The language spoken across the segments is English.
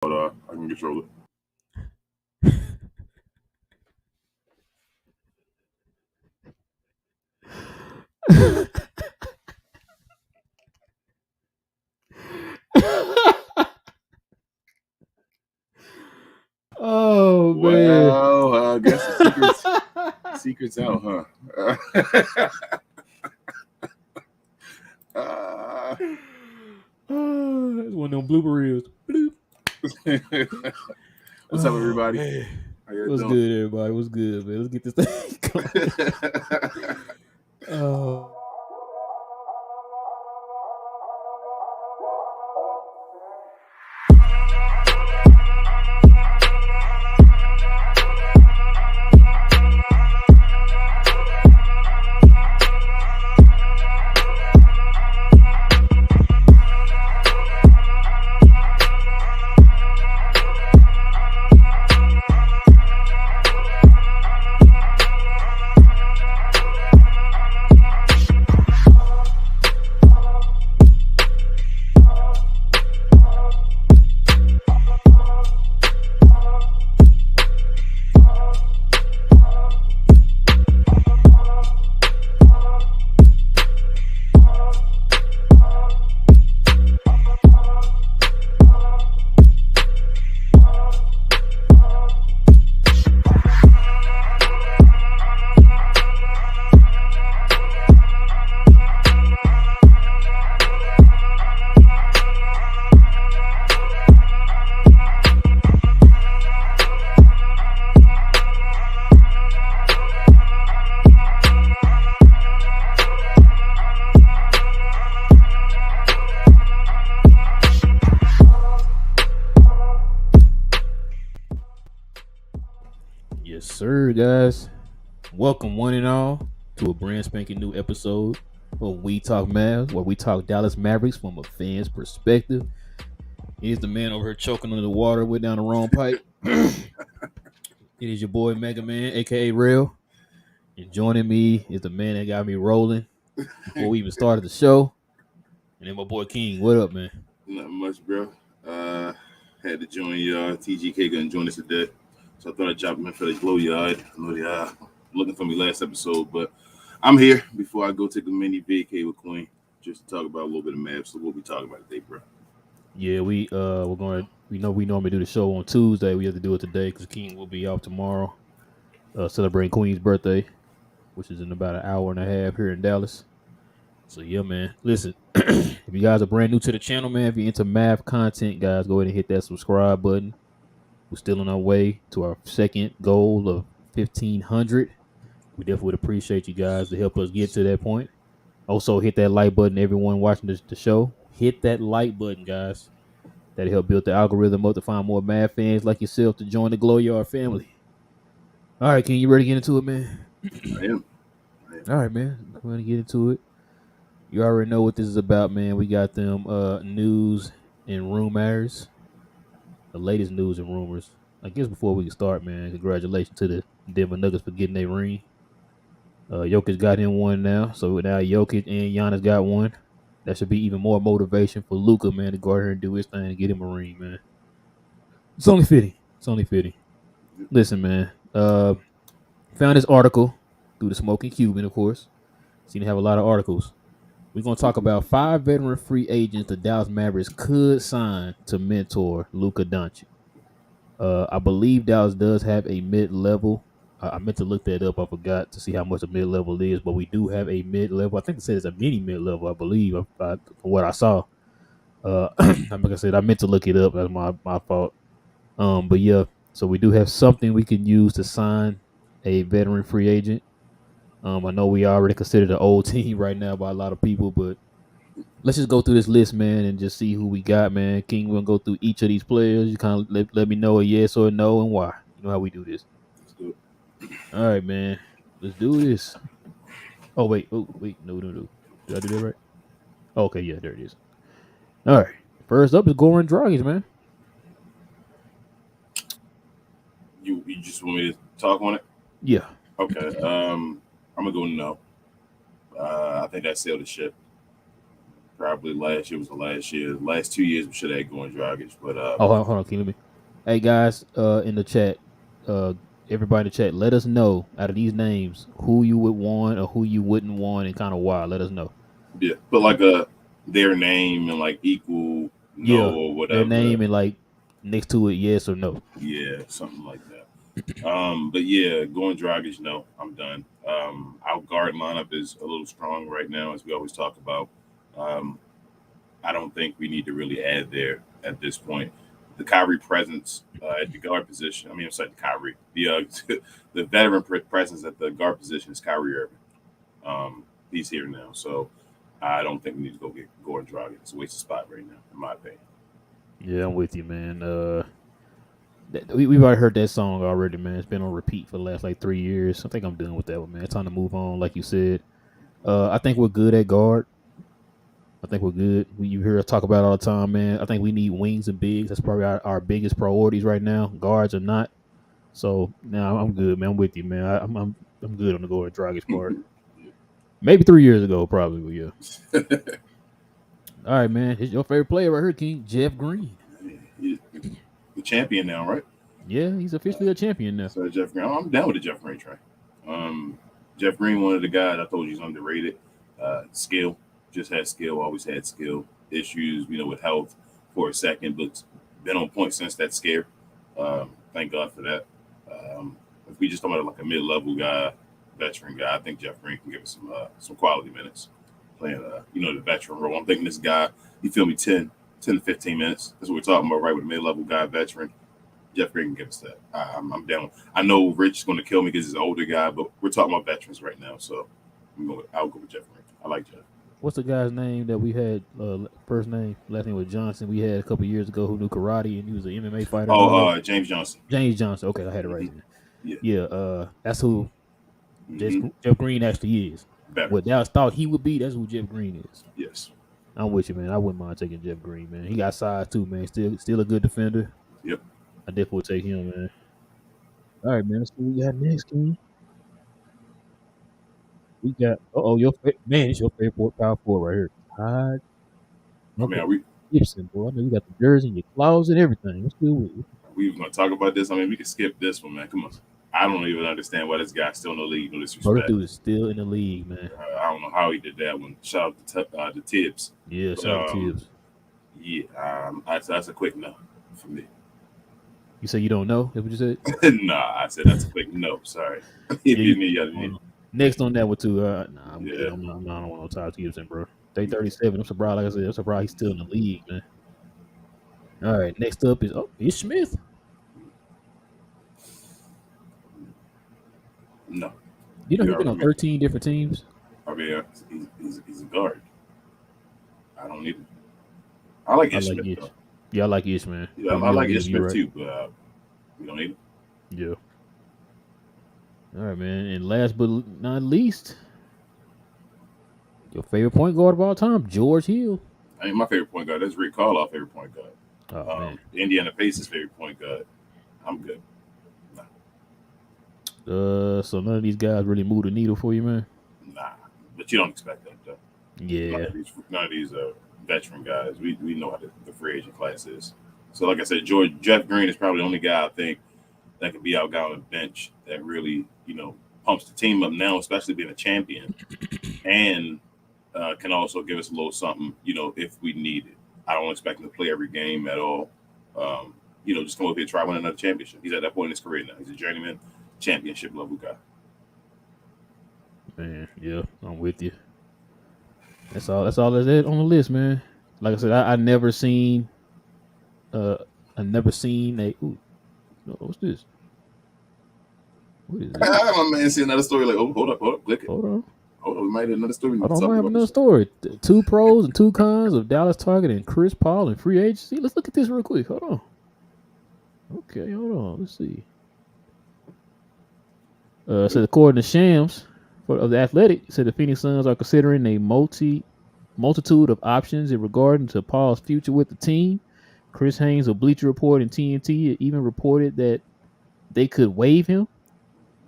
but I can control it. Oh man. Well, I guess the secret's out, huh? It's one of them blooper reels. Bloop. What's up, everybody? Man. How you What's doing? good, everybody? What's good, man? Let's get this thing going. Yes, sir, guys. Welcome, one and all, to a brand spanking new episode of We Talk Mavs, where we talk Dallas Mavericks from a fan's perspective. Here's the man over here choking under the water, went down the wrong pipe. It is your boy Mega Man, aka Rail. And joining me is the man that got me rolling before we even started the show. And then my boy King. What up, man? Not much, bro. Had to join y'all. TGK gonna join us today, so I thought I'd drop him in for the glow yard. I know they looking for me last episode, but I'm here before I go take a mini vacay with Queen, just to talk about a little bit of Mavs. So we'll be talking about it today, bro. Yeah, we know we normally do the show on Tuesday. We have to do it today because King will be off tomorrow, celebrating Queen's birthday, which is in about an hour and a half here in Dallas. So yeah, man. Listen, if you guys are brand new to the channel, man, if you're into math content, guys, go ahead and hit that subscribe button. We're still on our way to our second goal of 1,500. We definitely would appreciate you guys to help us get to that point. Also, hit that like button, everyone watching the show. Hit that like button, guys. That'll help build the algorithm up to find more math fans like yourself to join the Glow Yard family. All right, King, you ready to get into it, man? I am. All right, man. We're going to get into it. You already know what this is about, man. We got them news and rumors. The latest news and rumors. I guess before we can start, man, congratulations to the Denver Nuggets for getting their ring. Jokic got him one now. So now Jokic and Giannis got one. That should be even more motivation for Luka, man, to go out here and do his thing and get him a ring, man. It's only fitting. Listen, man. Found this article through the Smoking Cuban, of course. Seem to have a lot of articles. We're going to talk about 5 veteran free agents the Dallas Mavericks could sign to mentor Luka Doncic. I believe Dallas does have a mid-level. I meant to look that up. I forgot to see how much a mid-level is, but we do have a mid-level. I think it said it's a mini mid-level, I believe, from what I saw. Like I said, I meant to look it up. That's my fault. But yeah, so we do have something we can use to sign a veteran free agent. I know we already consider the old team right now by a lot of people, but let's just go through this list, man, and just see who we got, man. King, we're going to go through each of these players. You kind of let me know a yes or a no and why. You know how we do this. Let's do it. All right, man. Let's do this. Oh, wait. No. Did I do that right? Okay, yeah, there it is. All right. First up is Goran Dragic, man. You just want me to talk on it? Yeah. Okay. I'm gonna go no. I think I sailed the ship. probably last year was the last year. The last 2 years we should have had Goran Dragic, but Oh, hold on, can you let me? Hey guys, in the chat, uh, everybody in the chat, let us know out of these names who you would want or who you wouldn't want, and kind of why. Let us know. yeah, but like their name and like equal no Yeah, or their whatever. name and like next to it, yes or no. Yeah, something like that. But yeah, going Dragic, no, I'm done. Our guard lineup is a little strong right now, as we always talk about. Um, I don't think we need to really add there at this point. The Kyrie presence at the guard position. I mean, I'm sorry, Kyrie. The veteran presence at the guard position is Kyrie Irving. He's here now, so I don't think we need to go get Gordon Dragic. It's a waste of spot right now, in my opinion. Yeah, I'm with you, man. We've already heard that song already, man. It's been on repeat for the last like 3 years. I think I'm done with that one, man. It's time to move on, like you said. I think we're good at guard. I think we're good. You hear us talk about it all the time, man. I think we need wings and bigs. That's probably our biggest priorities right now. Guards are not. So now I'm good, man. I'm with you, man. I'm good on the Gordon Dragic part. Maybe 3 years ago, probably, but yeah. All right, man. Here's your favorite player right here, King Jeff Green. He's the champion now, right? Yeah, he's officially a champion now. So Jeff Green, I'm down with the Jeff Green train. Jeff Green, one of the guys I told you he's underrated. Skill, just had skill, always had skill. Issues, with health for a second, but been on point since that scare. Thank God for that. If we just talk about like a mid-level guy, veteran guy, I think Jeff Green can give us some quality minutes playing, the veteran role. I'm thinking this guy, you feel me, 10 to 15 minutes. That's what we're talking about, right? With a mid-level guy, veteran. Jeff Green can give us that. I'm down. I know Rich is going to kill me because he's an older guy, but we're talking about veterans right now, so I'll go with Jeff Green. I like Jeff. What's the guy's name that we had? First name, last name was Johnson. We had a couple years ago who knew karate and he was an MMA fighter. James Johnson. James Johnson. Okay, I had it right. Yeah. Yeah. That's who Jeff Green actually is. Better. What Dallas thought he would be, that's who Jeff Green is. Yes. I'm with you, man. I wouldn't mind taking Jeff Green, man. He got size too, man. Still a good defender. Yep. I definitely would take him, man. All right, man. Let's see what we got next, King. We got it's your favorite power forward right here. Todd. I mean, Gibson, boy. I mean, we got the jersey in your closet, everything. What's good with you? We were going to talk about this. I mean, we can skip this one, man. Come on. I don't even understand why this guy's still in the league. No disrespect. This dude is still in the league, man. I don't know how he did that one. Shout out to Tibbs. Yeah, shout out to Tibbs. Yeah, that's a quick no for me. You say you don't know? That's what you said? Nah, I said that's a quick no. Sorry. Next on that one too. I'm good. I don't want no Todd Gibson, bro. They 37. I'm surprised. Like I said, I'm surprised he's still in the league, man. All right. Next up is Smith. No. You know he's been on 13 different teams. I mean, he's a guard. I don't need him. I like Ish Smith, though. Yeah, I like Ish, man. Yeah, I like Ish Smith, too, but we don't need him. Yeah. All right, man. And last but not least, your favorite point guard of all time, George Hill. I mean, my favorite point guard. That's Rick Carlisle's favorite point guard. Oh, man. The Indiana Pacers' favorite point guard. I'm good. So none of these guys really move the needle for you, man? Nah, but you don't expect that, though. Yeah. None of these veteran guys. We know how the free agent class is. So, like I said, Jeff Green is probably the only guy I think that can be out guy on the bench that really, pumps the team up now, especially being a champion, and can also give us a little something, if we need it. I don't expect him to play every game at all. Just come over here and try win another championship. He's at that point in his career now. He's a journeyman championship level guy. Man, yeah, I'm with you. That's all that's on the list, man. Like I said, I never seen a what's this? What is this? My man see another story like, hold up, click it. Hold on, we might have another story. I might have another story. 2 pros and 2 cons of Dallas targeting Chris Paul and free agency. Let's look at this real quick. Hold on. Okay, hold on. Let's see. So according to Shams of the Athletic, said the Phoenix Suns are considering a multitude of options in regard to Paul's future with the team. Chris Haynes of Bleacher Report and TNT even reported that they could waive him.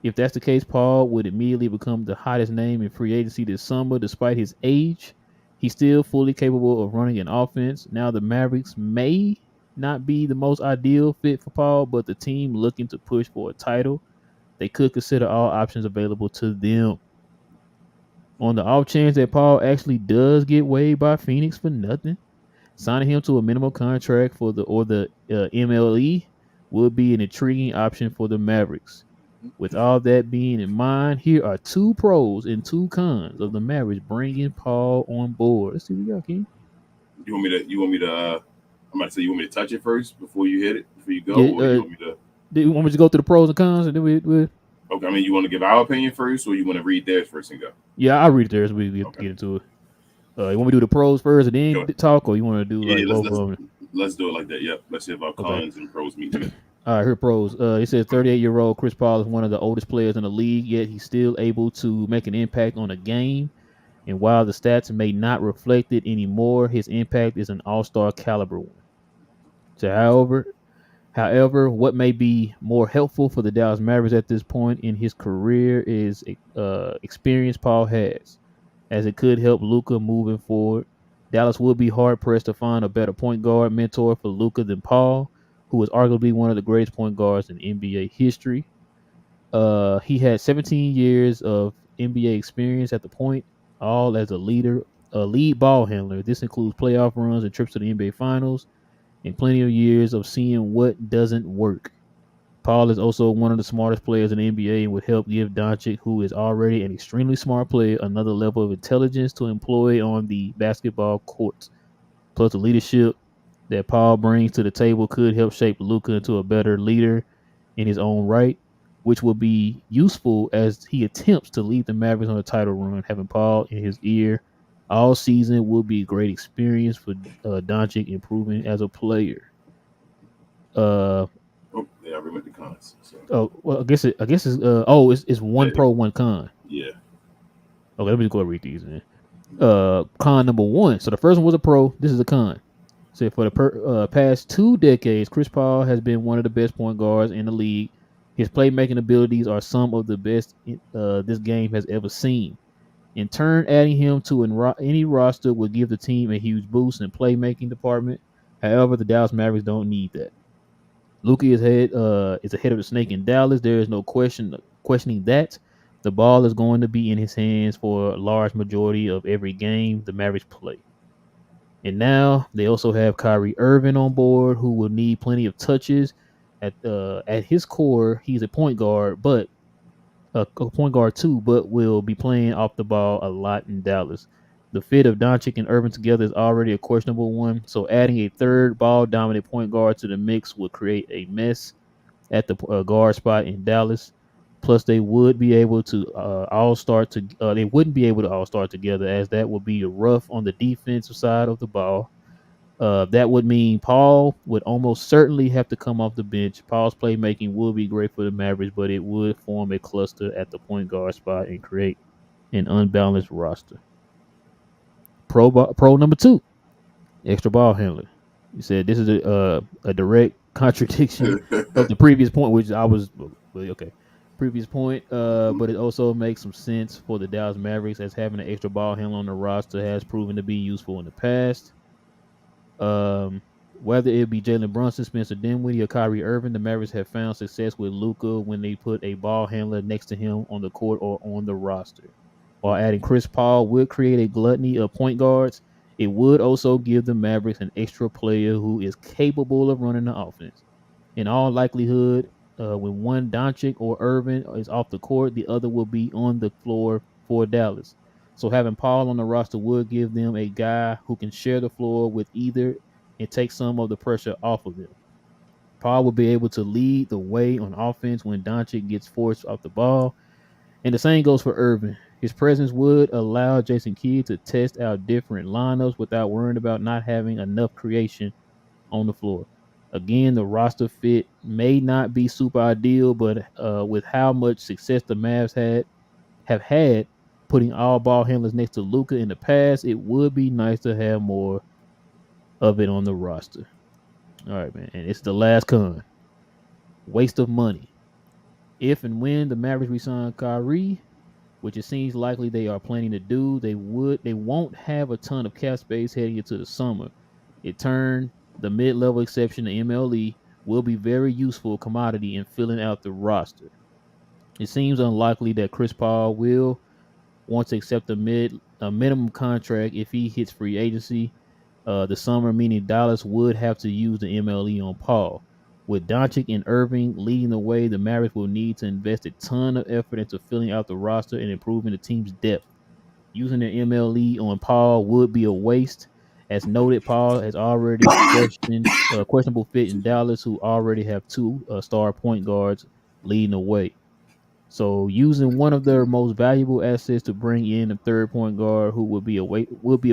If that's the case, Paul would immediately become the hottest name in free agency this summer, despite his age. He's still fully capable of running an offense. Now, the Mavericks may not be the most ideal fit for Paul, but the team looking to push for a title, they could consider all options available to them. On the off chance that Paul actually does get waived by Phoenix for nothing, signing him to a minimum contract for the MLE would be an intriguing option for the Mavericks. With all that being in mind, here are two pros and two cons of the Mavericks bringing Paul on board. Let's see what we got, King. You want me to? You want me to? I'm about to say you want me to touch it first before you hit it, before you go, Yeah, or you want me to? do you want me to go through the pros and cons, and then we Okay, I mean, you want to give our opinion first, or you want to read theirs first and go? yeah, I'll read it there as we Okay, get into it. You want me to do the pros first and go then ahead. talk, or you want to do Yeah, like both of them? let's do it like that. Yep. Let's see if our Okay. cons and pros meet together. All right, here pros. It says 38-year-old Chris Paul is one of the oldest players in the league, yet he's still able to make an impact on a game. And while the stats may not reflect it anymore, his impact is an all-star caliber one. So, however, what may be more helpful for the Dallas Mavericks at this point in his career is experience Paul has, as it could help Luka moving forward. Dallas would be hard pressed to find a better point guard mentor for Luka than Paul, who is arguably one of the greatest point guards in NBA history. He had 17 years of NBA experience at the point, all as a lead ball handler. This includes playoff runs and trips to the NBA Finals, and plenty of years of seeing what doesn't work. Paul is also one of the smartest players in the NBA and would help give Doncic, who is already an extremely smart player, another level of intelligence to employ on the basketball courts. Plus, the leadership that Paul brings to the table could help shape Luka into a better leader in his own right, which will be useful as he attempts to lead the Mavericks on a title run. Having Paul in his ear all season will be a great experience for Doncic improving as a player. Uh Oh, yeah, I remember the cons. So well, I guess it's one yeah, pro, one con. yeah. Okay, let me just go read these, man. Con number one. So the first one was a pro. This is a con. So for the past 2 decades, Chris Paul has been one of the best point guards in the league. His playmaking abilities are some of the best this game has ever seen. In turn, adding him to any roster would give the team a huge boost in playmaking department. However, the Dallas Mavericks don't need that. Luka is ahead of the snake in Dallas. There is no questioning that. The ball is going to be in his hands for a large majority of every game the Mavericks play. And now they also have Kyrie Irving on board, who will need plenty of touches. At his core, he's a point guard, but a point guard too, but will be playing off the ball a lot in Dallas. The fit of Doncic and Irving together is already a questionable one, so adding a third ball dominant point guard to the mix would create a mess at the guard spot in Dallas. Plus, they would be able to all start to. They wouldn't be able to all start together, as that would be rough on the defensive side of the ball. That would mean Paul would almost certainly have to come off the bench. Paul's playmaking would be great for the Mavericks, but it would form a cluster at the point guard spot and create an unbalanced roster. Pro number two, extra ball handler. You said this is a direct contradiction of the previous point, which I was well, okay. Previous point, Mhm. but it also makes some sense for the Dallas Mavericks as having an extra ball handler on the roster has proven to be useful in the past. Whether it be Jalen Brunson, Spencer Dinwiddie, or Kyrie Irving, the Mavericks have found success with Luka when they put a ball handler next to him on the court or on the roster. While adding Chris Paul would create a gluttony of point guards, it would also give the Mavericks an extra player who is capable of running the offense. In all likelihood, when one Doncic or Irvin is off the court, the other will be on the floor for Dallas. So having Paul on the roster would give them a guy who can share the floor with either and take some of the pressure off of them. Paul will be able to lead the way on offense when Doncic gets forced off the ball. And the same goes for Irvin. His presence would allow Jason Kidd to test out different lineups without worrying about not having enough creation on the floor. Again, the roster fit may not be super ideal, but with how much success the Mavs have had putting all ball handlers next to Luka in the past, it would be nice to have more of it on the roster. All right, man. And it's the last con. Waste of money. If and when the Mavericks resign Kyrie, which it seems likely they are planning to do. They won't have a ton of cap space heading into the summer. In turn, the mid-level exception to MLE will be very useful commodity in filling out the roster. It seems unlikely that Chris Paul will want to accept a minimum contract if he hits free agency the summer, meaning Dallas would have to use the MLE on Paul. With Doncic and Irving leading the way, the Mavericks will need to invest a ton of effort into filling out the roster and improving the team's depth. Using the MLE on Paul would be a waste. As noted, Paul has already questionable fit in Dallas, who already have two star point guards leading the way. So using one of their most valuable assets to bring in a third point guard who would be a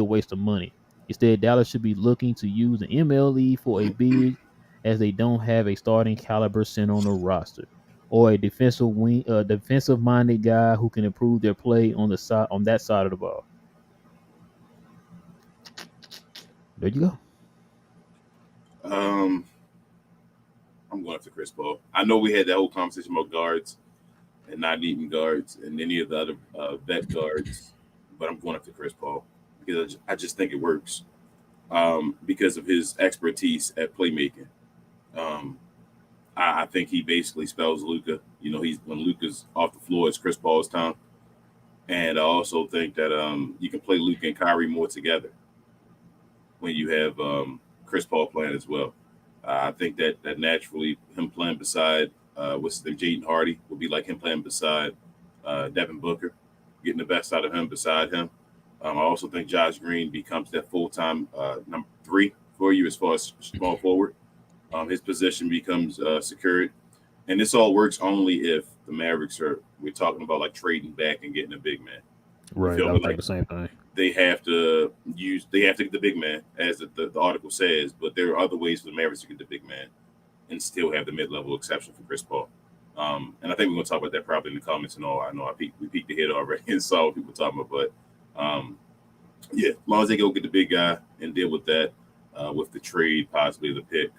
waste of money. Instead, Dallas should be looking to use the MLE for a big, as they don't have a starting caliber center on the roster, or a defensive minded guy who can improve their play on that side of the ball. There you go. Um, I'm going after Chris Paul. I know we had that whole conversation about guards and not needing guards and any of the other vet guards, but I'm going after Chris Paul because I just think it works because of his expertise at playmaking. Um, I think he basically spells Luca. You know, he's when Luca's off the floor, it's Chris Paul's time. And I also think that you can play Luca and Kyrie more together when you have Chris Paul playing as well. I think that naturally him playing beside what's the Jaden Hardy will be like him playing beside Devin Booker, getting the best out of him beside him. I also think Josh Green becomes that full time number three for you as far as small forward. His position becomes secured, and this all works only if the Mavericks are. We're talking about like trading back and getting a big man. You Right, feel I me? was thinking Like the same thing. they have to get the big man as the article says, but there are other ways for the Mavericks to get the big man and still have the mid level exception for Chris Paul. And I think we're gonna talk about that probably in the comments and all. I know we peeked ahead already and saw what people talking about, but yeah, as long as they go get the big guy and deal with that with the trade, possibly the pick,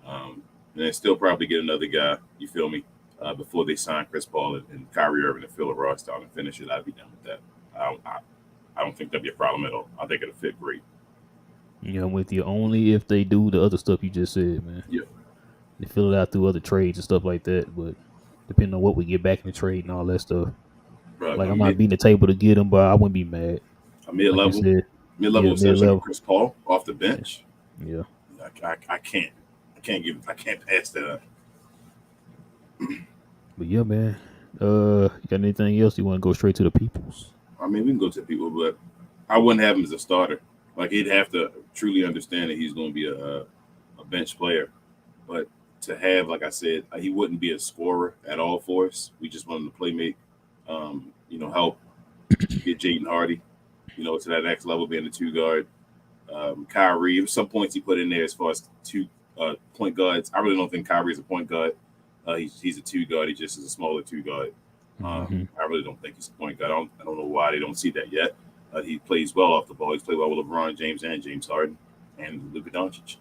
and then still probably get another guy. You feel me? Before they sign Chris Paul and Kyrie Irving and fill a roster out and finish it, I'd be done with that. I don't think that'd be a problem at all. I think it'll fit great. You know, with you only if they do the other stuff you just said, man. Yeah, They fill it out through other trades and stuff like that. But depending on what we get back in the trade and all that stuff, bro, like I'm not beating the table to get them, but I wouldn't be mad. a mid Like you level, said, mid level yeah, mid exception of level. Chris Paul off the Yeah, bench. yeah, I can't pass that up. but yeah, man. You got anything else? You want to go straight to the peoples? I mean, we can go to people, but I wouldn't have him as a starter. Like he'd have to truly understand that he's going to be a bench player. But to have, like I said, he wouldn't be a scorer at all for us. We just want him to play make, help get Jaden Hardy, to that next level, being the two guard. Kyrie, some points he put in there as far as two point guards. I really don't think Kyrie is a point guard. He's a two guard. He just is a smaller two guard. Mm-hmm. I really don't think he's a point guard. I don't know why they don't see that yet. He plays well off the ball. He's played well with LeBron James and James Harden and Luka Doncic.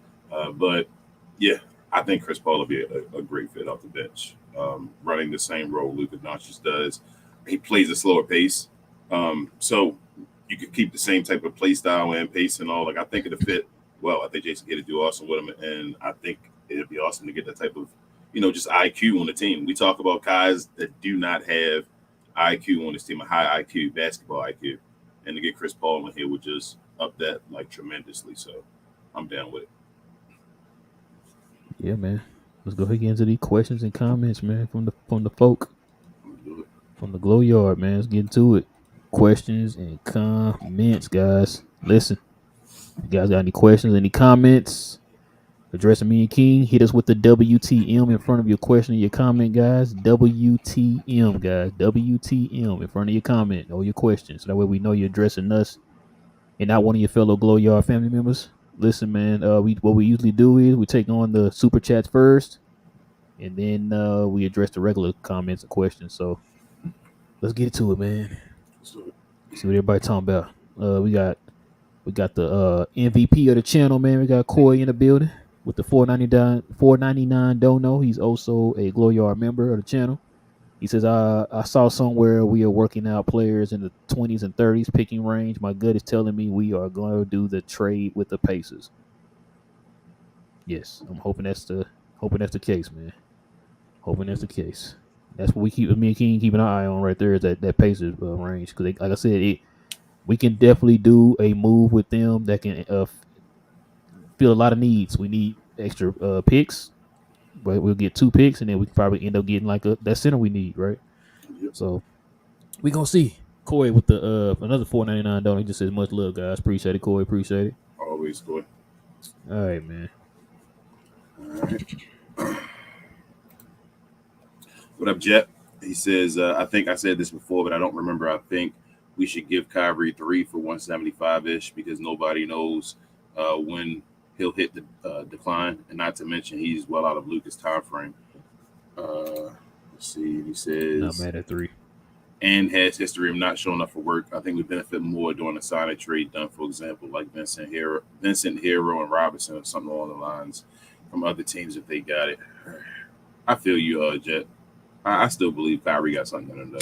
But yeah, I think Chris Paul will be a great fit off the bench, running the same role Luka Doncic does. He plays a slower pace, so you could keep the same type of play style and pace and all. Like I think it'll fit well. I think Jason Kidd would do awesome with him, and I think it'd be awesome to get that type of just IQ on the team. We talk about guys that do not have IQ on this team, a high IQ, basketball IQ. And to get Chris Paul in here would just up that like tremendously. So I'm down with it. Yeah, man. Let's go ahead and get into these questions and comments, man, from the folk, from the Glow Yard, man. Let's get into it. Questions and comments, guys. Listen, if you guys got any questions, any comments, addressing me and King, hit us with the WTM in front of your question or your comment, guys. WTM, guys. WTM in front of your comment or your question. So that way we know you're addressing us and not one of your fellow Glow Yard family members. Listen, man, what we usually do is we take on the super chats first, and then we address the regular comments and questions. So let's get to it, man. See what everybody talking about. We got the MVP of the channel, man. We got Corey in the building with the 499 dono. He's also a Glow Yard member of the channel. He says, I saw somewhere we are working out players in the 20s and 30s picking range. My gut is telling me we are going to do the trade with the Pacers. Yes, I'm hoping that's the case, man. Hoping that's the case. That's what me and King keep an eye on right there is that Pacers range because, like I said, we can definitely do a move with them that can fill a lot of needs. We need extra picks, but we'll get 2 picks, and then we can probably end up getting like that center we need, right? Yep. So we gonna see. Corey with the another $4.99. He just says much love, guys. Appreciate it, Corey. Appreciate it. Always good. All right, man. All right. What up, Jet? He says, I think I said this before, but I don't remember. I think we should give Kyrie 3 for 175-ish because nobody knows when he'll hit the decline. And not to mention, he's well out of Luka's time frame. Let's see. He Not says, mad at 3. and has history of not showing up for work. I think we benefit more during a signing trade done, for example, like Vincent Hero, and Robinson, or something along the lines from other teams if they got it. I feel you, Jet. I still believe Kyrie got something in there.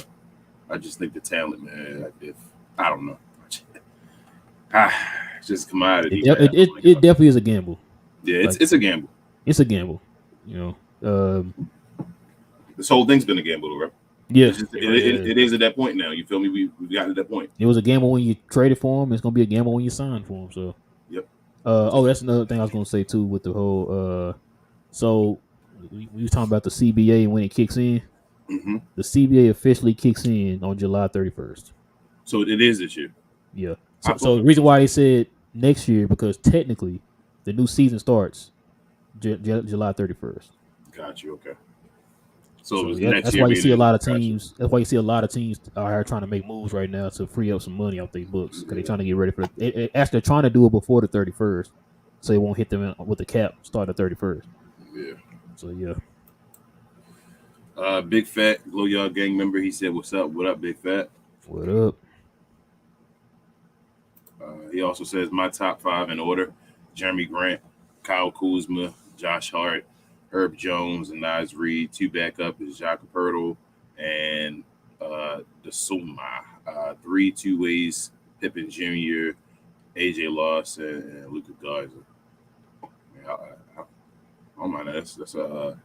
I just think the talent, man. If I don't know, it's just commodity. It definitely is a gamble. Yeah, it's a gamble. It's a gamble. You know. This whole thing's been a gamble, right? Yeah, it is at that point now. You feel me? We've gotten to that point. It was a gamble when you traded for him. It's gonna be a gamble when you sign for him. So, yep. That's another thing I was gonna say too with the whole. So we were talking about the CBA and when it kicks in. Mm-hmm. The CBA officially kicks in on July 31st. So it is this year. Yeah. So the reason why they said next year because technically the new season starts July 31st. Got you. Okay. So that's why you see a lot of teams. That's why you see a lot of teams are trying to make moves right now to free up some money off their books because they're trying to get ready for it. Actually, they're trying to do it before the 31st, so it won't hit them with the cap start the 31st. Yeah. So yeah. Big Fat Glow Yard gang member. He said, "What's up? What up, Big Fat? What up?" He also says my top 5 in order: Jeremy Grant, Kyle Kuzma, Josh Hart, Herb Jones, and Naz Reid. 2 backup is Jacques Pirtle and the Suma. 3 two-ways: Pippen Jr., AJ Lawson, and Luka Garza. I don't mind that. That's a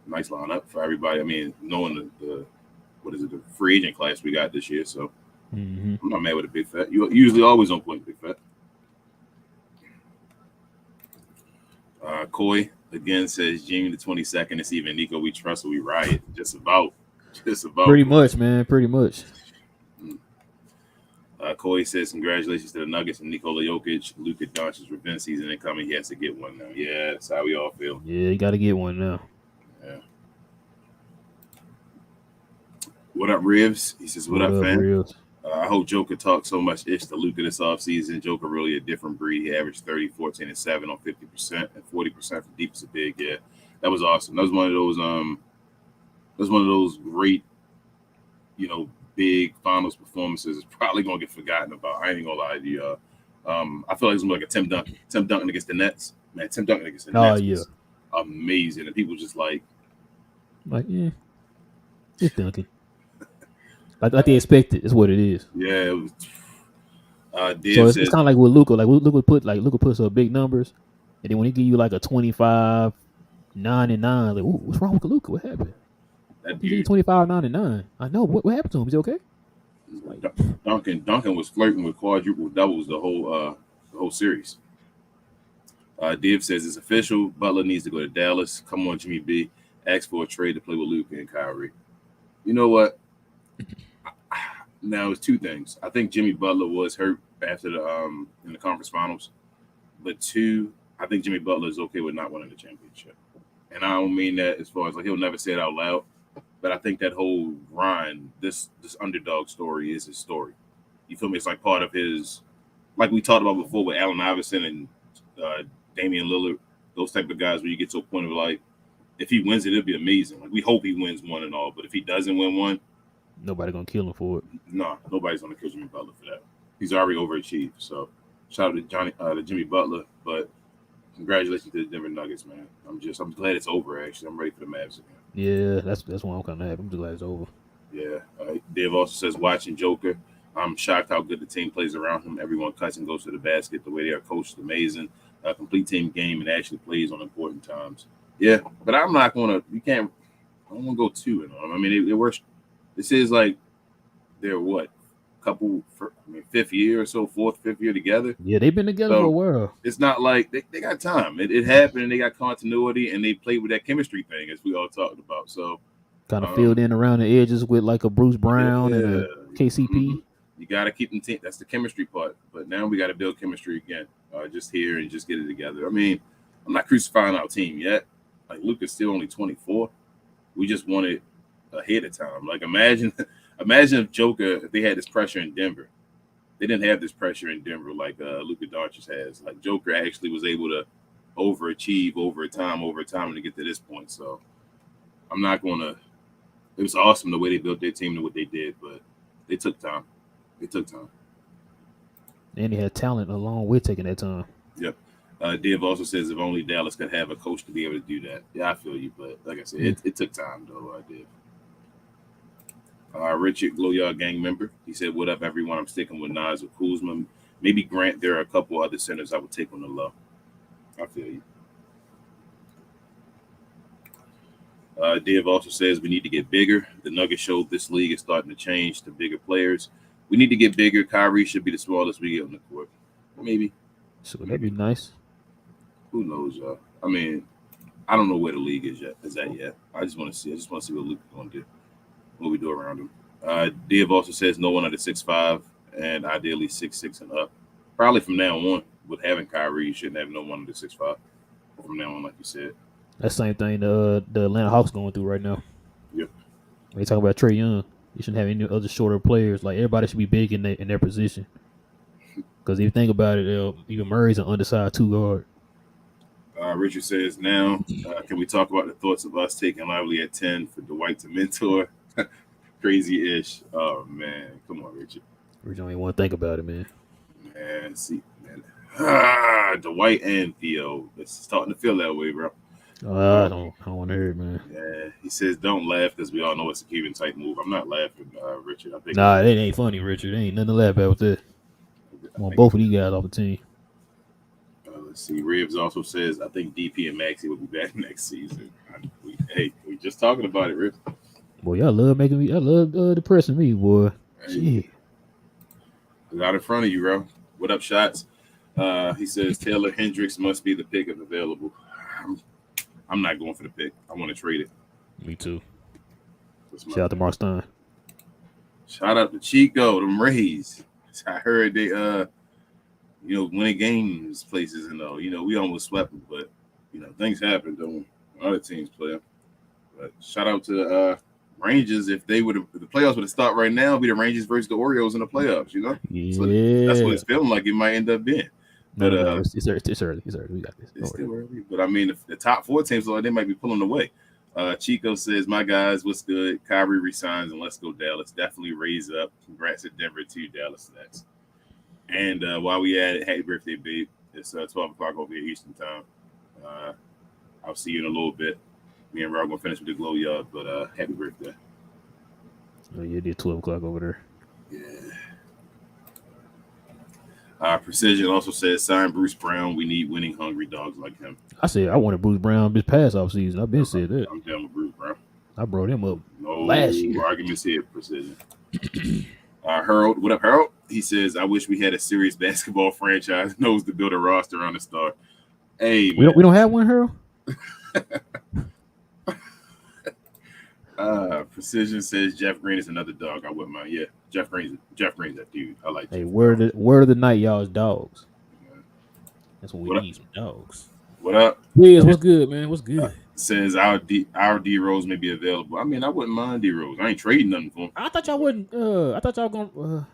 nice lineup for everybody. I mean, knowing the free agent class we got this year, so I'm not mad with a Big Fat. You usually always on point, Big Fat. Coy again says June the 22nd. It's even Nico we trust, so we riot. Just about. Pretty much, man. Pretty much. Coy says congratulations to the Nuggets and Nikola Jokic. Luka Doncic's revenge season incoming. He has to get one now. Yeah, that's how we all feel. Yeah, you got to get one now. Yeah. What up, Rivs? He says, what up, fam? I hope Joker talked so much ish to Luka this offseason. Joker really a different breed. He averaged 30, 14, and 7 on 50% and 40% for deep as a big. Yeah, that was awesome. That was one of those great, big finals performances. It's probably gonna get forgotten about. I ain't gonna lie to you. I feel like it's gonna be like a Tim Duncan. Tim Duncan against the Nets. Man, Tim Duncan against the Nets was amazing. And people just like, yeah, it's Duncan. Like they expected. It's what it is. Yeah, it was. So it's kind of like with Luka. Like Luka puts up big numbers, and then when he give you like a 25, 9 and 9, like, ooh, what's wrong with Luka? What happened? He gave you 25, 9 and 9. I know. What happened to him? Is he okay? Duncan was flirting with quadruple doubles the whole series. Div says it's official. Butler needs to go to Dallas. Come on, Jimmy B. Ask for a trade to play with Luka and Kyrie. You know what? Now it's 2 things. I think Jimmy Butler was hurt after in the conference finals, but 2, I think Jimmy Butler is okay with not winning the championship. And I don't mean that as far as like he'll never say it out loud, but I think that whole grind, this underdog story is his story. You feel me? It's like part of his, like we talked about before with Allen Iverson and Damian Lillard, those type of guys where you get to a point of like, if he wins it, it'll be amazing. Like we hope he wins one and all, but if he doesn't win one, nobody gonna kill him for it. No, nobody's gonna kill Jimmy Butler for that. He's already overachieved. So shout out to Jimmy Butler, but Congratulations to the Denver Nuggets, man. I'm glad it's over. Actually, I'm ready for the Mavs again. Yeah, that's why I'm kind of happy. I'm just glad it's over. Yeah. Dave also says watching Joker. I'm shocked how good the team plays around him. Everyone cuts and goes to the basket. The way they are coached is amazing. Complete team game and actually plays on important times. Yeah, but I'm not gonna. You can't. I don't want to go two and on. I mean, it works. This is like they're what fifth year or so, fourth, fifth year together. Yeah, they've been together for a So while. it's not like they got time. It happened and they got continuity and they played with that chemistry thing as we all talked about. So Kind of filled um, in around the edges with like a Bruce Brown and yeah, a KCP. you got to keep them. That's the chemistry part. But now we got to build chemistry again. Just here and just get it together. I mean, I'm not crucifying our team yet. Like Luka's still only 24. We just want it ahead of time. Like imagine if Joker if they had this pressure in Denver. They didn't have this pressure in Denver like Luka Doncic has. Like Joker actually was able to overachieve over time to get to this point. So I'm not gonna. It was awesome the way they built their team and what they did, but they took time. They took time. And he had talent along with taking that time. Yep. Dave also says if only Dallas could have a coach to be able to do that. Yeah, I feel you, but like I said, it took time though. I did. Richard Glowyard gang member. He said, "What up, everyone? I'm sticking with Nas or Kuzma. Maybe Grant. There are a couple other centers I would take on the low." I feel you. Dave also says we need to get bigger. The Nuggets showed this league is starting to change to bigger players. We need to get bigger. Kyrie should be the smallest we get on the court. Maybe. So that'd be nice. Who knows, y'all? I mean, I don't know where the league is at yet. I just want to see. I just want to see what Luka's going to do. What we do around him. Dave also says no one under 6'5", and ideally 6'6" and up. Probably from now on, with having Kyrie, you shouldn't have no one under 6'5". From now on, like you said. That same thing the Atlanta Hawks going through right now. Yep. When they talk about Trae Young, you shouldn't have any other shorter players. Like everybody should be big in their position. Because if you think about it, even Murray's an undersized 2 guard. Richard says now, can we talk about the thoughts of us taking Lively at 10 for Dwight to mentor? Crazy-ish. Oh, man. Come on, Richard. Richard don't even want to think about it, man. Man, see, man. Dwight and Theo. It's starting to feel that way, bro. I don't want to hear it, man. Yeah, he says don't laugh because we all know it's a Cuban type move. I'm not laughing, Richard. I think Nah, it ain't funny, Richard. There ain't nothing to laugh at with that. I want both of these guys off the team. Let's see. Ribs also says I think DP and Maxey will be back next season. We just talking about it, Ribs. Boy, y'all love making me. I love depressing me, boy. Shit. Out in front of you, bro. What up, shots? He says Taylor Hendricks must be the pick if available. I'm not going for the pick. I want to trade it. Me too. Shout out to Mark Stein. Shout out to Chico, them Rays. I heard they winning games places and all. We almost swept them, but things happen though. Other teams play. But shout out to Rangers. If the playoffs would have started right now, it'd be the Rangers versus the Orioles in the playoffs. Yeah. So that's what it's feeling like. It might end up being. But it's early. It's early. We got this. It's still early. But I mean, the top 4 teams, they might be pulling away. Chico says, "My guys, what's good? Kyrie resigns and let's go Dallas. Definitely raise up. Congrats to Denver too. Dallas next." And while we at it, happy birthday, babe. It's 12 o'clock over here Eastern time. I'll see you in a little bit. Me and Rob gonna finish with the glow yard, but happy birthday. Oh, yeah, it did 12 o'clock over there. Yeah. Precision also says, sign Bruce Brown. We need winning, hungry dogs like him. I said I wanted Bruce Brown this past off season. I've been said that. I'm down with Bruce Brown. I brought him up No last year. arguments here, Precision. Harold, what up, Harold? He says, I wish we had a serious basketball franchise knows to build a roster on the star. Hey, we don't have one, Harold. Precision says Jeff Green is another dog. I wouldn't mind. Yeah, Jeff Green's that dude. I like. Hey, word of the night, y'all is dogs. That's what we need, some dogs. What up? Yes, what's good, man? What's good? Says our D Rose may be available. I mean, I wouldn't mind D Rose. I ain't trading nothing for him. I thought y'all wouldn't. I thought y'all gonna.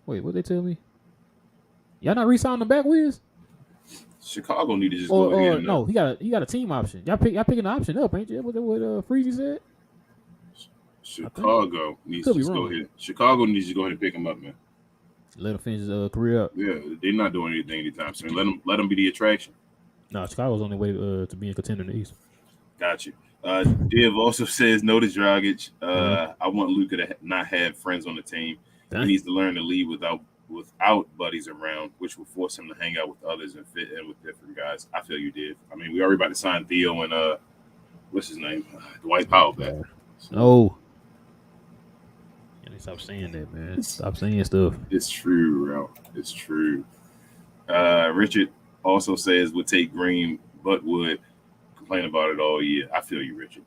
Wait, what they tell me? Y'all not re-signing the back Wiz? Chicago need to just go ahead. No, he got a team option. Y'all picking the option up, ain't you? What Freezy said? Chicago needs to just go ahead. Chicago needs to go ahead and pick him up, man. Let him finish his career up. Yeah, they're not doing anything anytime soon. Let him be the attraction. No, Chicago's on their way to being a contender in the East. Got you. Div also says no to Dragic. Uh-huh. I want Luka to not have friends on the team. He Dang. needs to learn to lead without buddies around, which will force him to hang out with others and fit in with different guys. I feel you, Div. I mean, we already about to sign Theo and what's his name, Dwight Oh Powell back. God. So No. Yeah, they stop saying that, man. Stop saying stuff. it's true, bro. It's true. Richard also says would take Green, but would complain about it all year. I feel you, Richard.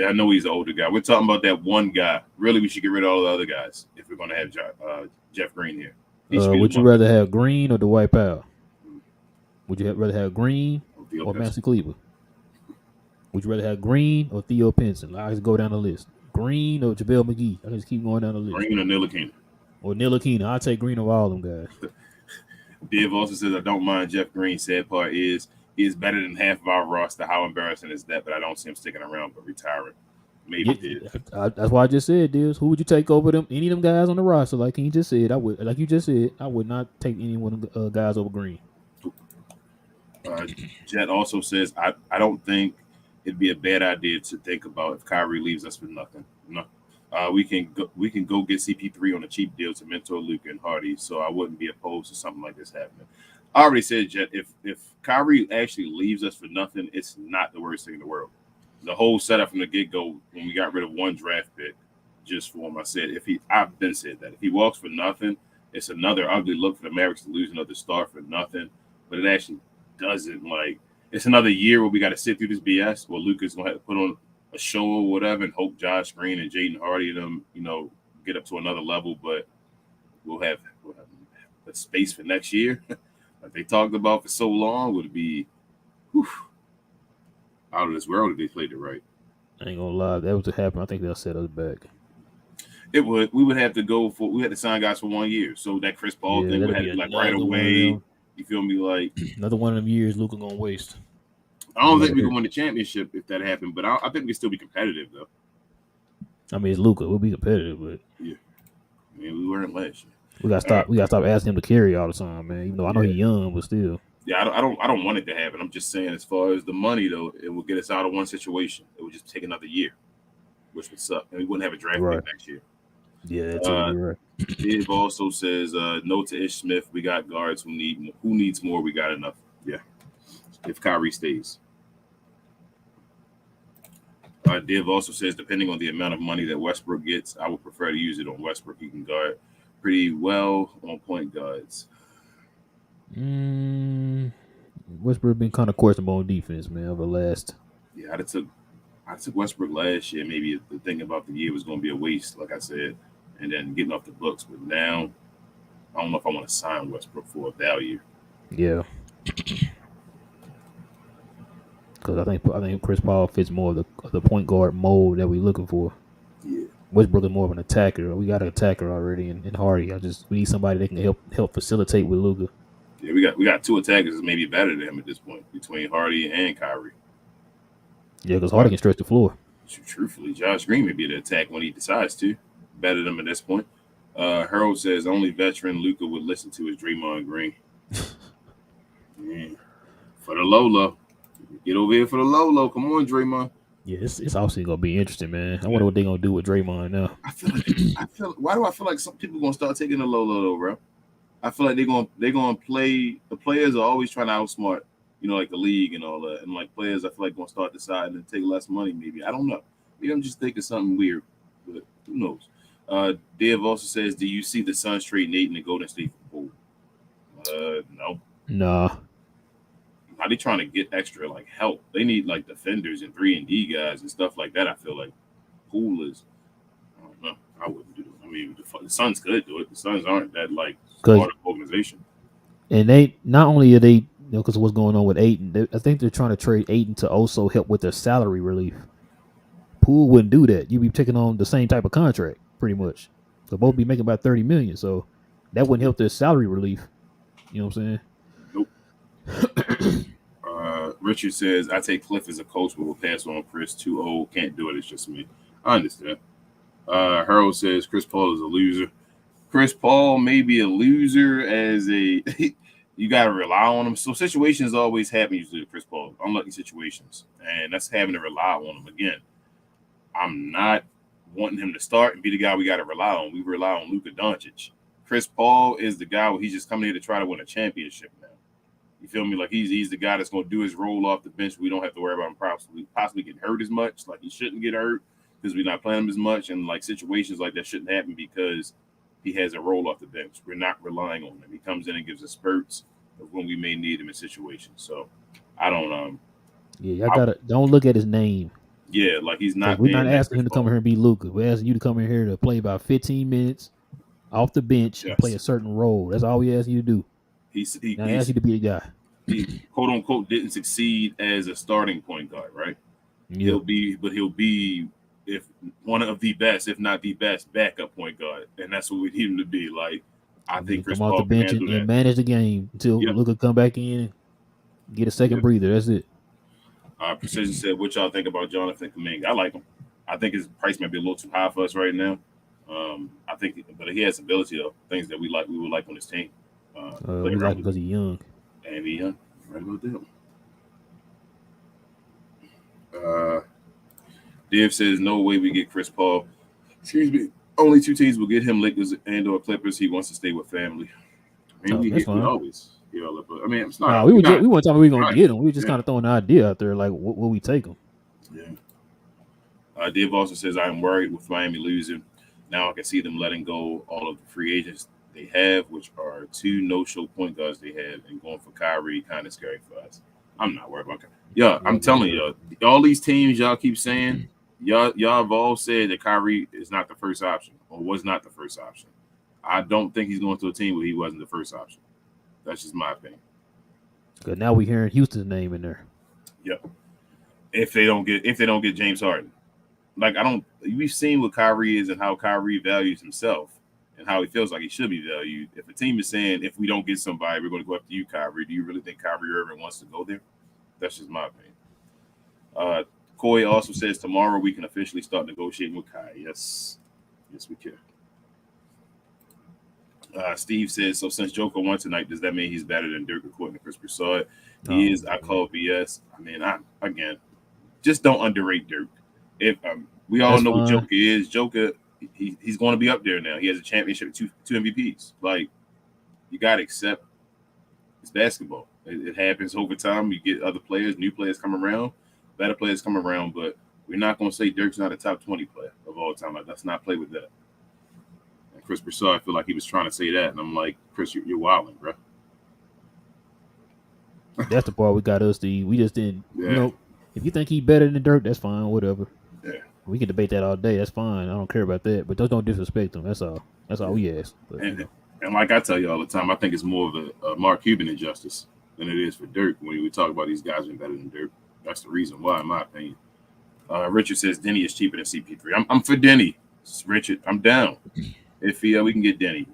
I know he's an older guy. We're talking about that one guy. Really, we should get rid of all the other guys if we're going to have Jeff Green here. He should be the Would you one. rather have Green or Dwight Powell? Would you rather have Green Theo or Pinson. Maxi Kleber? Would you rather have Green or Theo Pinson? I just go down the list. Green or JaVale McGee? I can just keep going down the list. Green or Ntilikina. Or Ntilikina. I'll take Green over all them guys. Div also says I don't mind Jeff Green. Sad part is he is better than half of our roster. How embarrassing is that? But I don't see him sticking around but retiring. Maybe Div. That's why I just said, Diz. Who would you take over them? Any of them guys on the roster? Like he just said, I would. Like you just said, I would not take any one of the guys over Green. Jet also says I don't think it'd be a bad idea to think about if Kyrie leaves us for nothing. No, we can go get CP3 on a cheap deal to mentor Luka and Hardy. So I wouldn't be opposed to something like this happening. I already said, Jet, if Kyrie actually leaves us for nothing, it's not the worst thing in the world. The whole setup from the get go when we got rid of one draft pick just for him. I said I've been said that if he walks for nothing, it's another ugly look for the Mavericks to lose another star for nothing. But it actually doesn't it's another year where we got to sit through this BS where Luka's gonna have to put on a show or whatever and hope Josh Green and Jaden Hardy and them, get up to another level. But we'll have a space for next year, like they talked about for so long, would be out of this world if they played it right. I ain't gonna lie, if that was to happen, I think they'll set us back. It would. We would have to we had to sign guys for 1 year. So that Chris Paul Yeah, thing would that'll have be to be like right another one of away. them. You feel me? Like Another one of them years Luka gonna waste. I don't He think got we can hurt. win the championship if that happened, but I think we can still be competitive though. I mean, it's Luka. We'll be competitive, but Yeah, I mean we weren't last year. we gotta stop. We gotta stop asking him to carry all the time, man. Even though I know Yeah, he's young, but still. yeah. I don't want it to happen. I'm just saying, as far as the money though, it will get us out of one situation. It would just take another year, which would suck, and we wouldn't have a draft Right. pick next year. Yeah, that too. You're right. Dave also says no to Ish Smith. We got guards who needs more. We got enough. Yeah, if Kyrie stays. Div also says, depending on the amount of money that Westbrook gets, I would prefer to use it on Westbrook. He can guard pretty well on point guards. Westbrook been kind of questionable on defense, man, over the last. Yeah, I took Westbrook last year. Maybe the thing about the year was going to be a waste, like I said, and then getting off the books. But now, I don't know if I want to sign Westbrook for a value. Yeah, because I think Chris Paul fits more of the point guard mold that we're looking for. Yeah. Westbrook is more of an attacker. We got an attacker already in Hardy. We need somebody that can help facilitate with Luka. Yeah, we got two attackers that's maybe better than him at this point between Hardy and Kyrie. Yeah, because Hardy can stretch the floor. Truthfully, Josh Green may be the attack when he decides to. Better than him at this point. Harold says the only veteran Luka would listen to is Draymond Green. Yeah. For the Lolo. Get over here for the Lolo. Come on, Draymond. Yeah, it's obviously gonna be interesting, man. I wonder what they're gonna do with Draymond now. Why do I feel like some people gonna start taking the Lolo though, bro? I feel like they're gonna play. The players are always trying to outsmart, like the league and all that. And like players, I feel like gonna start deciding to take less money. Maybe I don't know. Maybe I'm just thinking something weird, but who knows? Dave also says, "Do you see the Suns trade Nate and the Golden State for Poole?" No. Nah. How they trying to get extra help? They need defenders and 3-and-D guys and stuff like that. I feel like Poole is. I don't know. I wouldn't do it. I mean, the Suns could do it. The Suns aren't that smart organization. And they not only are they because of what's going on with Ayton, I think they're trying to trade Ayton to also help with their salary relief. Poole wouldn't do that. You'd be taking on the same type of contract, pretty much. So both be making about $30 million. So that wouldn't help their salary relief. You know what I'm saying? Nope. Richard says, I take Cliff as a coach, but we'll pass on Chris. Too old, can't do it. It's just me. I understand. Harold says Chris Paul is a loser. Chris Paul may be a loser as a you got to rely on him. So situations always happen usually with Chris Paul, unlucky situations, and that's having to rely on him again. I'm not wanting him to start and be the guy we got to rely on. We rely on Luka Doncic. Chris Paul is the guy where he's just coming here to try to win a championship now. You feel me? Like he's the guy that's going to do his role off the bench. We don't have to worry about him possibly getting hurt as much. Like he shouldn't get hurt because we're not playing him as much. And like situations like that shouldn't happen because he has a role off the bench. We're not relying on him. He comes in and gives us spurts of when we may need him in situations. So I don't Yeah, y'all gotta don't look at his name. yeah, like he's Because not we're not being that asking Chris him to come Paul. here and be Luka. We're asking you to come in here to play about 15 minutes off the bench and play Yes. a certain role. That's all we ask you to do. He's he, Not ask he's you to be the guy. he quote unquote didn't succeed as a starting point guard, right? Yeah. He'll be if one of the best, if not the best, backup point guard, and that's what we need him to be. Like I And then think he Chris come off the Paul can bench handle and that. manage the game until Yep, Luka come back in and get a second yep. breather. That's it. Precision said, "What y'all think about Jonathan Kuminga? I like him. I think his price might be a little too high for us right now. I think, but he has ability though, things that we would like on his team. Play We like around him with because he's young. and he right about that. Div says, "No way we get Chris Paul. Excuse me. Only two teams will get him: Lakers and/or Clippers. He wants to stay with family. I mean, Oh, that's we fine. always hear all that, but I mean, it's No, not. we We're were just not we weren't talking about we were gonna right. get him. We were just Yeah, kind of throwing an idea out there, like will we take him? yeah. Div also says, I am worried with Miami losing. Now I can see them letting go all of the free agents they have, which are two no-show point guards they have, and going for Kyrie kind of scary for us. I'm not worried about Kyrie. Yeah, Yeah, I'm me telling neither. you, all these teams y'all keep saying, y'all have all said that Kyrie is not the first option or was not the first option. I don't think he's going to a team where he wasn't the first option. That's just my opinion. Cause now we hearing Houston's name in there. Yep. If they don't get James Harden. Like I don't we've seen what Kyrie is and how Kyrie values himself and how he feels like he should be valued. If a team is saying if we don't get somebody, we're going to go after you, Kyrie, do you really think Kyrie Irving wants to go there? That's just my opinion. Coy also says tomorrow we can officially start negotiating with Kai. Yes. Yes, we can. Steve says, so since Joker won tonight, does that mean he's better than Dirk according to Chris Broussard? He Oh is. I man, call BS. I mean, again, just don't underrate Dirk. If we all that's know what fine. Joker is, Joker he's going to be up there now. He has a championship, two MVPs. Like you got to accept it's basketball. It happens over time. You get other players, new players come around, better players come around, but we're not going to say Dirk's not a top 20 player of all time. Like, let's not play with that. And Chris Broussard, I feel like he was trying to say that, and I'm like, Chris, you're wilding, bro. That's the part we got us to. We just didn't. Yeah, If you think he better than Dirk, that's fine. Whatever. yeah. We can debate that all day. That's fine. I don't care about that. But just don't disrespect him. That's all. That's all Yeah. we ask. But And like I tell you all the time, I think it's more of a Mark Cuban injustice than it is for Dirk. When we talk about these guys being better than Dirk, that's the reason why, in my opinion. Richard says Denny is cheaper than CP3. I'm for Denny, Richard. I'm down. If we can get Denny,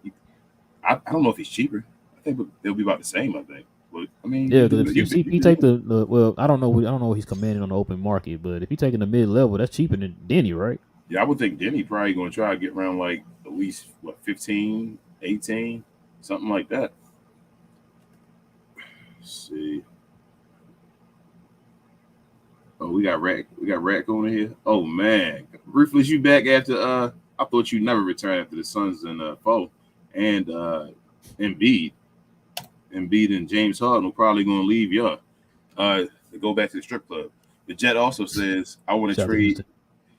I don't know if he's cheaper. I think they'll be about the same. I think. But I mean, yeah, because if you CP do take that. the well, I don't know. I don't know what he's commanding on the open market. But if he taking the mid level, that's cheaper than Denny, right? Yeah, I would think Denny probably going to try to get around like at least 15, 18, something like that. Let's see. Oh, we got Rack on here. Oh man. Ruthless, you back after I thought you never returned after the Suns and fall. And Embiid. Embiid and James Harden will probably gonna leave y'all. To go back to the strip club. The Jet also says, I want to Shout out to trade Houston.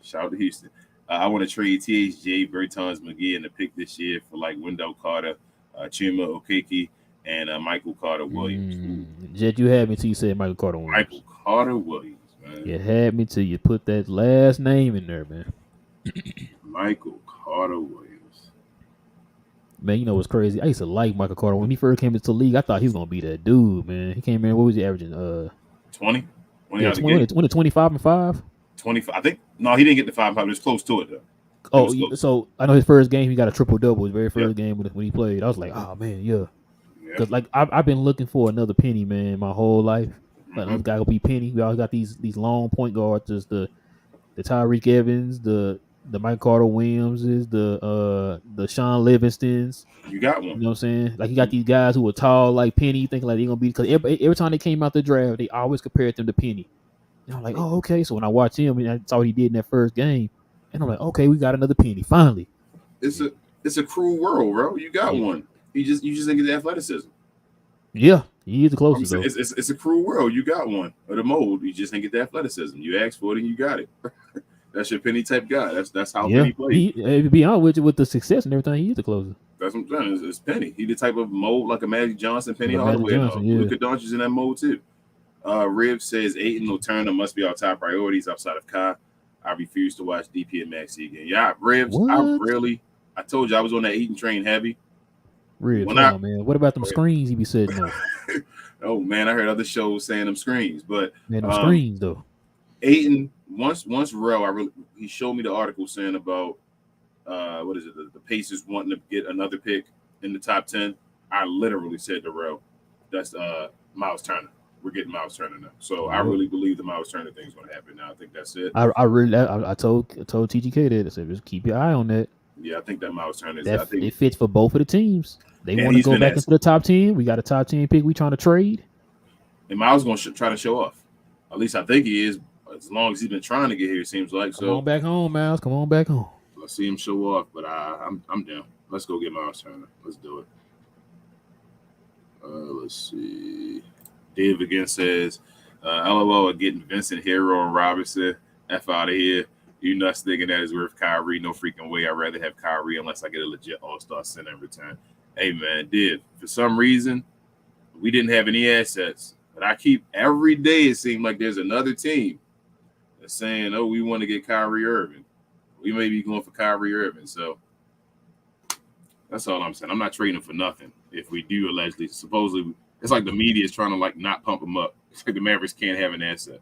shout out to Houston. I want to trade THJ, Bertans, McGee, and the pick this year for like Wendell Carter, Chuma Okeke, and Michael Carter Williams. Ooh, Jet, you had me till you said Michael Carter Williams. Michael Carter Williams, man. You had me till you put that last name in there, man. Michael Carter Williams. Man, you know what's crazy? I used to like Michael Carter when he first came into the league. I thought he was gonna be that dude, man. He came in. What was he averaging? 20? 20 Yeah, out of the gate? 25 and 5. 25. I think, no, he didn't get the 5 5. It was close to it, though. It Oh, was close. so I know his first game he got a triple double. His very Yep. first game when he played, I was like, oh man, yeah. Yeah. Because like I've been looking for another Penny, man, my whole life. Like Mm-hmm. another guy will be Penny. We always got these long point guards, just the Tyreek Evans, the the Mike Carter Williamses, the Sean Livingstons. You got You one. know what I'm saying? Like you got these guys who are tall like Penny. You think like they're gonna be because every time they came out the draft, they always compared them to Penny. And I'm like, oh okay. So when I watch him, and I saw what he did in that first game, and I'm like, okay, we got another Penny finally. It's a cruel world, bro. You got Yeah, one. You just didn't get the athleticism. yeah, he is the I'm closest saying though. it's a cruel world. You got one of the mold. You just didn't get the athleticism. You asked for it and you got it. That's your Penny type guy. That's how Yeah, Penny plays. to be honest with you, with the success and everything, he is the closer. That's what I'm saying. It's Penny. He the type of mold like a Magic Johnson, Penny Like a Magic Hardaway, and Johnson, yeah. Luka Doncic in that mold too. Rib says Aiton or Turner must be our top priorities outside of Kai. I refuse to watch DP and Maxey again. Yeah, Ribs. What? I told you I was on that Aiton train heavy. Ribs, When hold I, on, man. What about them screens he be setting up? oh man, I heard other shows saying them screens, but Man, them screens though. Aiton once Rel, he showed me the article saying about what is it? The Pacers wanting to get another pick in the top 10. I literally said to Rel, that's Miles Turner. We're getting Miles Turner now. So I really believe the Miles Turner thing's going to happen now. I think that's it. I told TGK that. I said just keep your eye on that. Yeah, I think that Miles Turner is. That I think it fits for both of the teams. They and want to he's go been back asked. into the top 10. We got a top 10 pick. We trying to trade. And Miles going to try to show off. At least I think he is. As long as he's been trying to get here, it seems like. Come on back home, Miles. Come on back home. Let's see him show off. But I'm down. Let's go get Miles Turner. Let's do it. Let's see. Dave again says, LOL are getting Vincent Hero and Robinson. F out of here. You nuts thinking that is worth Kyrie. No freaking way. I'd rather have Kyrie unless I get a legit all-star center in return. Hey, man, for some reason, we didn't have any assets. But I keep every day it seems like there's another team that's saying, oh, we want to get Kyrie Irving. We may be going for Kyrie Irving. So that's all I'm saying. I'm not trading for nothing. If we do allegedly, supposedly, it's like the media is trying to like not pump him up. It's like the Mavericks can't have an asset.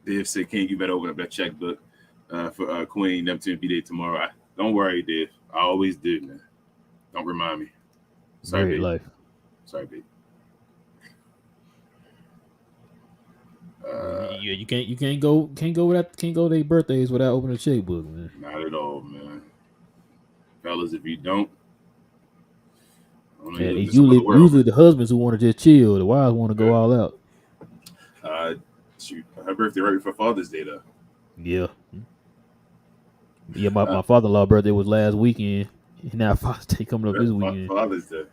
Dave said, "King, you better open up that checkbook for Queen Neptune B Day tomorrow." Don't worry, Dave. I always do, man. Don't remind me. Sorry, babe. Life. Sorry, babe. Yeah, you can't go their birthdays without opening a checkbook, man. Not at all, man. Fellas, if you don't, Yeah, it's usually the husbands who want to just chill. The wives want to go all out. Shoot, her birthday right before Father's Day, though. Yeah. Yeah, my father-in-law birthday was last weekend. And now Father's Day coming up this weekend. Father's Day.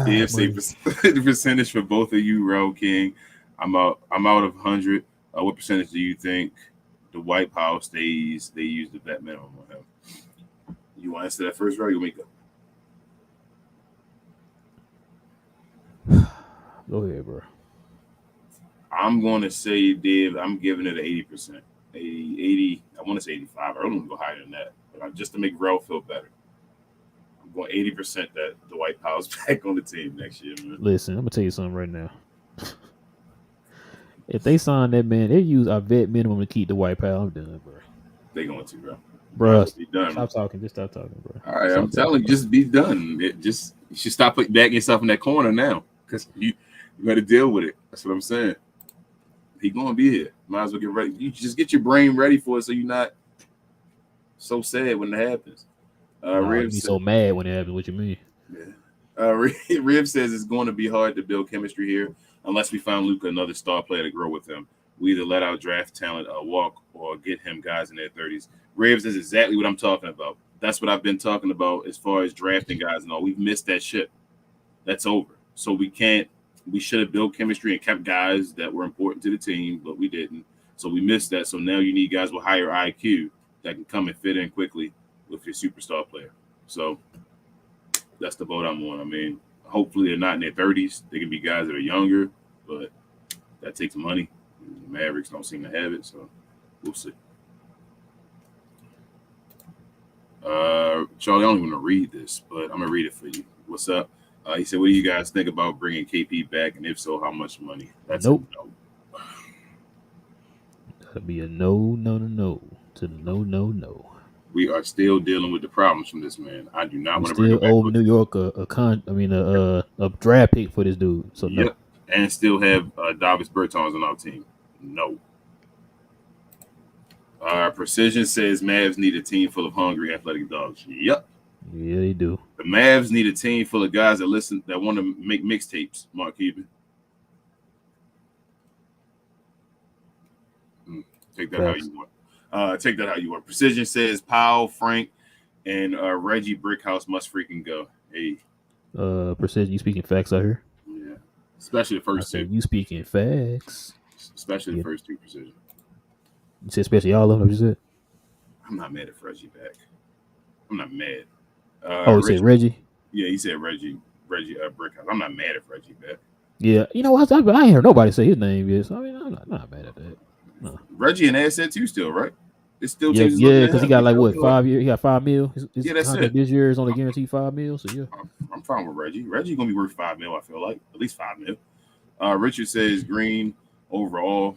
Dave say the percentage for both of you, Ro King. I'm out of 100. What percentage do you think the White House stays? They use the vet minimum on him. You want to answer that first, Ro? You make up. Go ahead, bro. I'm going to say, Dave, I'm giving it an 80%. 80, I want to say 85. I don't want to go higher than that. But just to make Rel feel better. I'm going 80% that the White House back on the team next year, man. Listen, I'm going to tell you something right now. If they sign that man, they use our vet minimum to keep the White House. I'm done, bro. They going to, bro. Bro, be done, stop talking. Just stop talking, bro. All right, I'm telling you, just be done. You should stop putting back yourself in that corner now, because you got to deal with it. That's what I'm saying. He gonna be here. Might as well get ready. You just get your brain ready for it, so you're not so sad when it happens. Riv be so mad when it happens. What you mean? Yeah. Riv says it's going to be hard to build chemistry here unless we find Luka another star player to grow with him. We either let our draft talent walk or get him guys in their 30s. Rivs is exactly what I'm talking about. That's what I've been talking about as far as drafting guys and all. We've missed that shit. That's over. So we should have built chemistry and kept guys that were important to the team, but we didn't. So we missed that. So now you need guys with higher IQ that can come and fit in quickly with your superstar player. So that's the boat I'm on. I mean, hopefully they're not in their 30s. They can be guys that are younger, but that takes money. The Mavericks don't seem to have it, so we'll see. Charlie, I don't even want to read this, but I'm going to read it for you. What's up? He said, what do you guys think about bringing KP back? And if so, how much money? That's nope. A no. That'd be a no to the no. We are still dealing with the problems from this man. I do not want to bring him back. Still owe New York a draft pick for this dude. So no. And still have Davis Bertans on our team. No. Precision says Mavs need a team full of hungry athletic dogs. Yep. Yeah, they do. The Mavs need a team full of guys that want to make mixtapes. Mark Cuban. Take that how Facts. you want. Take that how you want. Precision says Powell, Frank, and Reggie Brickhouse must freaking go. Hey, Precision, you speaking facts out here? yeah, especially the I first two. said you speaking facts. Especially Yeah. the first two. Precision. You said especially all of them. What you said? I'm not mad at Reggie back. I'm not mad. Oh, you said Reggie. Yeah, he said Reggie Brickhouse. I'm not mad at Reggie back. Yeah, you know what? I ain't heard nobody say his name yet. So I mean, I'm not mad at that. No. Reggie an asset too, still, right? It still Yeah, teams looking at because he him. got like feel what me? Like, 5 years? He got 5 mil. His yeah, that's contract it. this year is only guaranteed 5 mil. So yeah, I'm fine with Reggie. Reggie gonna be worth 5 mil. I feel like at least 5 mil. Richard says Green overall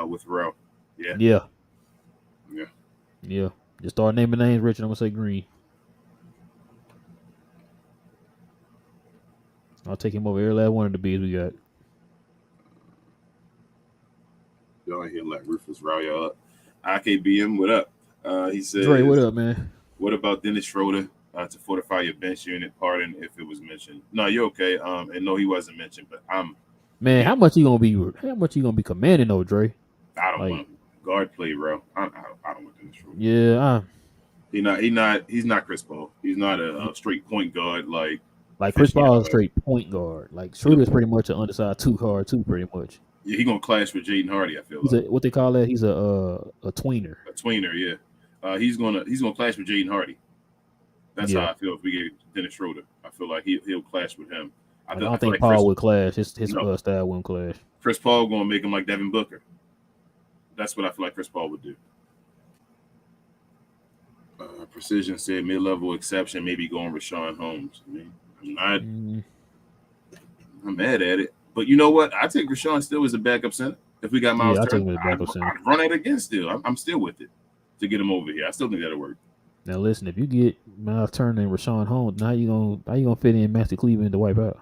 with Rel. Yeah, yeah, yeah. yeah. Just start naming names, Richard. I'm gonna say Green. I'll take him over every last one of the Bs we got. Y'all ain't here like Rufus Rao y'all up. IKBM, what up? He Dre, what says, up, man? what about Dennis Schroeder to fortify your bench unit? Pardon if it was mentioned. No, you're okay. And no, he wasn't mentioned, but Man, yeah. how much you gonna be? How much you gonna be commanding though, Dre? I don't Like, want guard play, bro. I don't want Dennis Schroeder. yeah, He's not Chris Paul. He's not a straight point guard like Chris Fishy. Paul is a straight point guard. Like Schroeder's pretty much an undersized 2 guard too, pretty much. Yeah, he gonna clash with Jaden Hardy. I feel He's like what they call that. He's a tweener. a tweener. Yeah, he's gonna clash with Jaden Hardy. That's Yeah, how I feel if we get Dennis Schroeder. I feel like he'll clash with him. I I don't feel think like Paul would clash. His no, style wouldn't clash. Chris Paul gonna make him like Devin Booker. That's what I feel like Chris Paul would do. Precision said mid-level exception, maybe going Rashawn Holmes. I mean, Mm, I'm mad at it, but you know what? I take Rashawn still as a backup center. If we got Miles yeah, I take Turner, him as a backup center. I'd run it again. Still, I'm still with it to get him over here. I still think that'll work. Now listen, if you get Miles Turner and Rashawn Holmes, how you gonna fit in Master Cleveland to wipe out?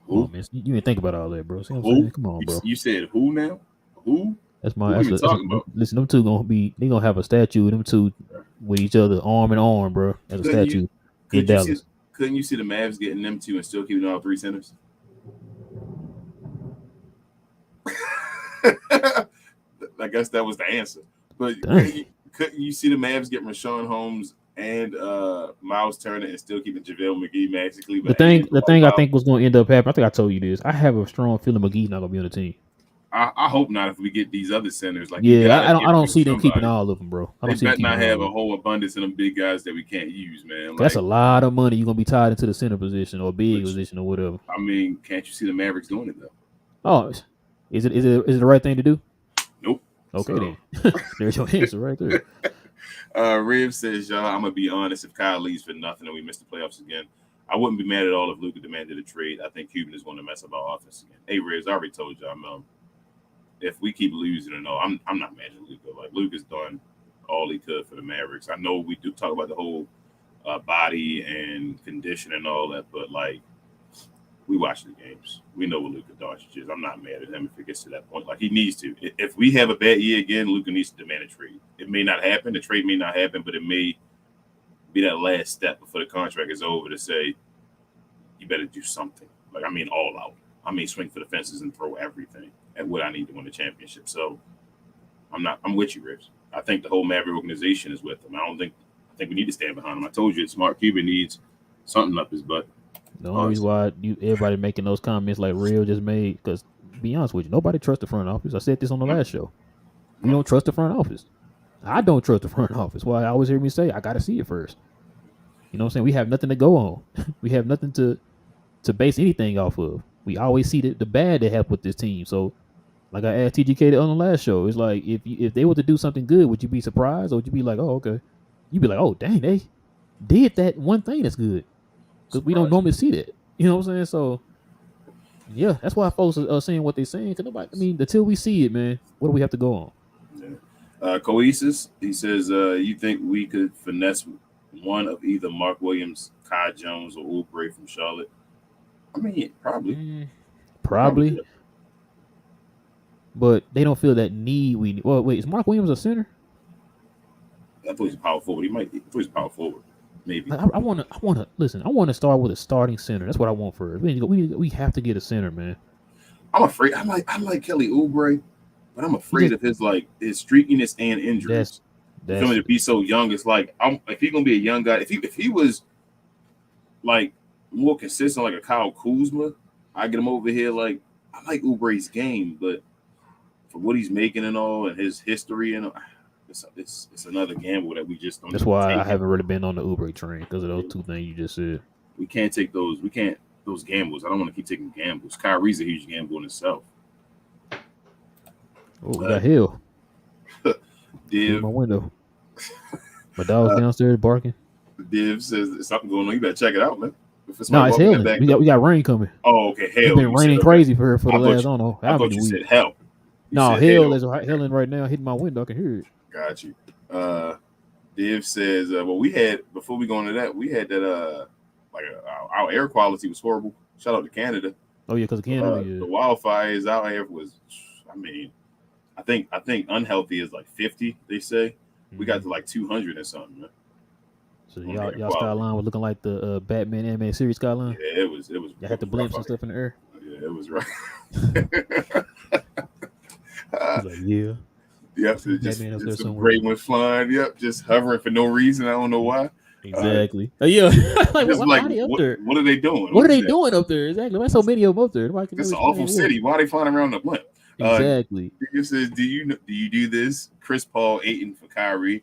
Come Who? on, man. You didn't think about all that, bro. See what I'm Who? saying? Come on, bro. You said who now? Who? That's Who are you talking about? listen, them two they gonna have a statue of them two with each other arm in arm, bro. As a Couldn't statue in Could you Dallas. couldn't you see the Mavs getting them two and still keeping all three centers? I guess that was the answer. But couldn't you see the Mavs getting Rashawn Holmes and Miles Turner and still keeping JaVale McGee, Maxi Cleaver? The thing I think was gonna end up happening, I think I told you this. I have a strong feeling McGee's not gonna be on the team. I hope not if we get these other centers. Like Yeah, I don't see them keeping all of them, bro. I They don't see them better keeping not all have of a them. whole abundance of them big guys that we can't use, man. That's Like, a lot of money you're gonna be tied into the center position or big Which- position or whatever. I mean, can't you see the Mavericks doing it though? Oh, is it the right thing to do? Nope. Okay, So- then. There's your answer right there. Riv says, y'all, I'm gonna be honest. If Kyle leaves for nothing and we miss the playoffs again, I wouldn't be mad at all if Luka demanded a trade. I think Cuban is going to mess up our offense again. Hey, Rivs, I already told you, if we keep losing and all, I'm not mad at Luka. Like Luka's done all he could for the Mavericks. I know we do talk about the whole body and condition and all that, but like we watch the games. We know what Luka Doncic is. I'm not mad at him if it gets to that point. Like he needs to. If we have a bad year again, Luka needs to demand a trade. It may not happen. The trade may not happen, but it may be that last step before the contract is over to say you better do something. Like I mean, all out. I mean, swing for the fences and throw everything at what I need to win the championship. So I'm with you, Rich. I think the whole Maverick organization is with him. I think we need to stand behind him. I told you, Smart Cuban needs something up his butt. The only reason why everybody making those comments like Real just made, because be honest with you, nobody trusts the front office. I said this on the last show. We don't trust the front office. I don't trust the front office. Why I always hear me say I got to see it first. You know what I'm saying? We have nothing to go on. We have nothing to base anything off of. We always see the bad that happened with this team. So, like I asked TGK on the last show, it's like if they were to do something good, would you be surprised or would you be like, oh okay? You'd be like, oh dang, they did that one thing that's good because we don't normally see that. You know what I'm saying? So, yeah, that's why folks are saying what they're saying. Cause nobody, I mean, until we see it, man, what do we have to go on? Yeah. Coesis, he says, you think we could finesse one of either Mark Williams, Kai Jones, or Oubre from Charlotte? I mean, probably. Probably. but they don't feel that need. Well, wait, is Mark Williams a center? I thought he's a power forward. I thought he's a power forward. Maybe. I want to listen. I want to start with a starting center. That's what I want for us. We have to get a center, man. I'm afraid. I like Kelly Oubre, but I'm afraid of his streakiness and injuries. That's For him to be so young, it's like if he's gonna be a young guy. If he was like more consistent, like a Kyle Kuzma, I get him over here. Like I like Oubre's game, but for what he's making and all, and his history and it's another gamble that we just don't. That's why I haven't really been on the Oubre train because of those two things you just said. We can't take those. We can't those gambles. I don't want to keep taking gambles. Kyrie's a huge gamble in itself. Oh, we got Hill. Div, my window. My dog's downstairs barking. Div says there's something going on. You better check it out, man. No, it's hailing. We got rain coming. Oh, okay. Hail. It's been raining crazy for the last. I don't know. I thought you said hell. No, hail is hailing right now, hitting my window. I can hear it. Got you. Div says, well, we had before we go into that, we had that our air quality was horrible. Shout out to Canada. Oh yeah, because Canada. The wildfires out here was. I mean, I think unhealthy is like 50. They say we got to like 200 or something. Man. So y'all skyline was looking like the Batman animated series skyline. Yeah, it was. You had the blimps and stuff in the air. Yeah, it was right. Like, yeah. Yep, just some great one flying. Yep, just hovering for no reason. I don't know why. Exactly. Yeah. Why are they up there? What are they doing? What are they doing up there? Exactly. Why so many of them up there? It's an awful city. Why are they flying around the blimp? Exactly. It says, do you do this? Chris Paul, Ayton for Kyrie.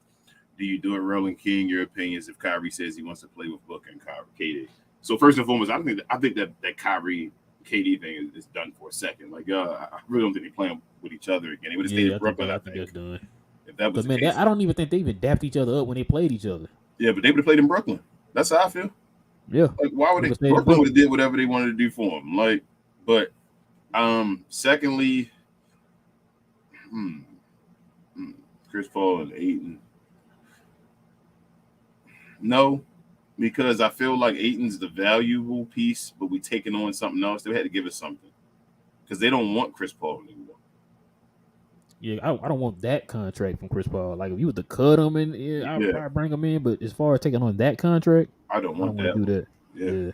Do you do it, Roland King? Your opinions if Kyrie says he wants to play with Booker and KD. So first and foremost, I think that Kyrie KD thing is done for a second. Like, I really don't think they're playing with each other again. They would have stayed in Brooklyn. I think that's done. If that was, I don't even think they even dapped each other up when they played each other. Yeah, but they would have played in Brooklyn. That's how I feel. Yeah. Like, why would they? Brooklyn would have did whatever they wanted to do for him. Like, but secondly, Chris Paul and Ayton. No, because I feel like Ayton's the valuable piece, but we taking on something else. They had to give us something because they don't want Chris Paul anymore. Yeah, I don't want that contract from Chris Paul. Like if you were to cut him in, I'd probably bring him in. But as far as taking on that contract, I don't want to do that. Yeah.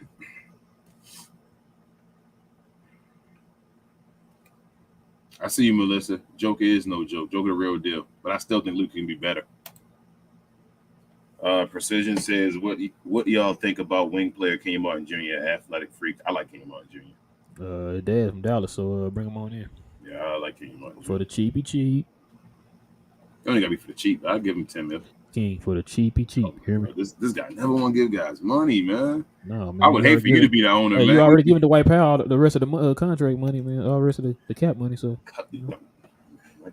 I see you, Melissa. Joker is no joke. Joker the real deal. But I still think Luke can be better. Precision says, what y'all think about wing player Kenyon Martin Jr., athletic freak? I like Kenyon Martin Jr. Dad from Dallas, so bring him on in. Yeah, I like Kenyon Martin Jr. For the cheapy cheap. It only got to be for the cheap. I'll give him 10 mil. King for the cheapy cheap. Hear me? This guy never want to give guys money, man. No, man. I would hate for you to be the owner, man. You already given Dwight Powell the rest of the contract money, man. All the rest of the cap money, so.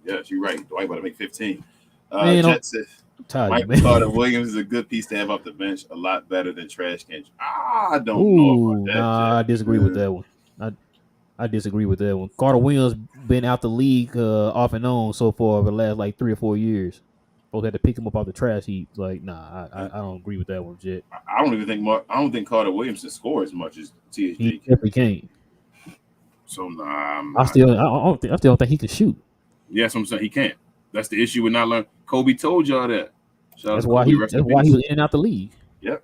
Yes, you're right. Dwight about to make 15. Man, Michael Carter Williams is a good piece to have off the bench, a lot better than Trash Can. I don't know about that. Nah, I disagree with that one. I disagree with that one. Carter Williams been out the league off and on so far over the last like 3 or 4 years. Folks had to pick him up off the trash heap. Like, nah, I don't agree with that one, Jet. I don't think Carter Williams can score as much as THG. He definitely can't. So nah, I still don't think he can shoot. Yeah, that's what I'm saying. He can't. That's the issue with not learning. Kobe told y'all that. That's why he was in and out the league. Yep.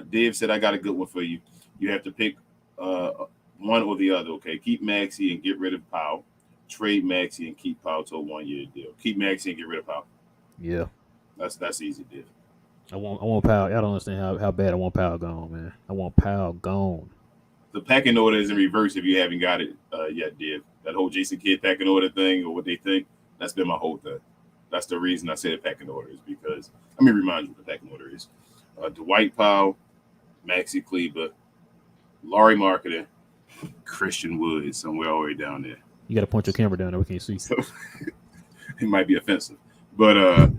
Dave said, I got a good one for you. You have to pick one or the other, okay? Keep Maxey and get rid of Powell. Trade Maxey and keep Powell to a 1-year deal. Keep Maxey and get rid of Powell. Yeah. That's easy, Dave. I want Powell. I don't understand how bad I want Powell gone, man. I want Powell gone. The packing order is in reverse if you haven't got it yet, Dave. That whole Jason Kidd packing order thing or what they think, that's been my whole thing. That's the reason I say the packing order is because, let me remind you what the packing order is. Dwight Powell, Maxi Kleber, Laurie Marketing, Christian Wood somewhere all the way down there. You got to point your camera down there. We can't see. So, it might be offensive. But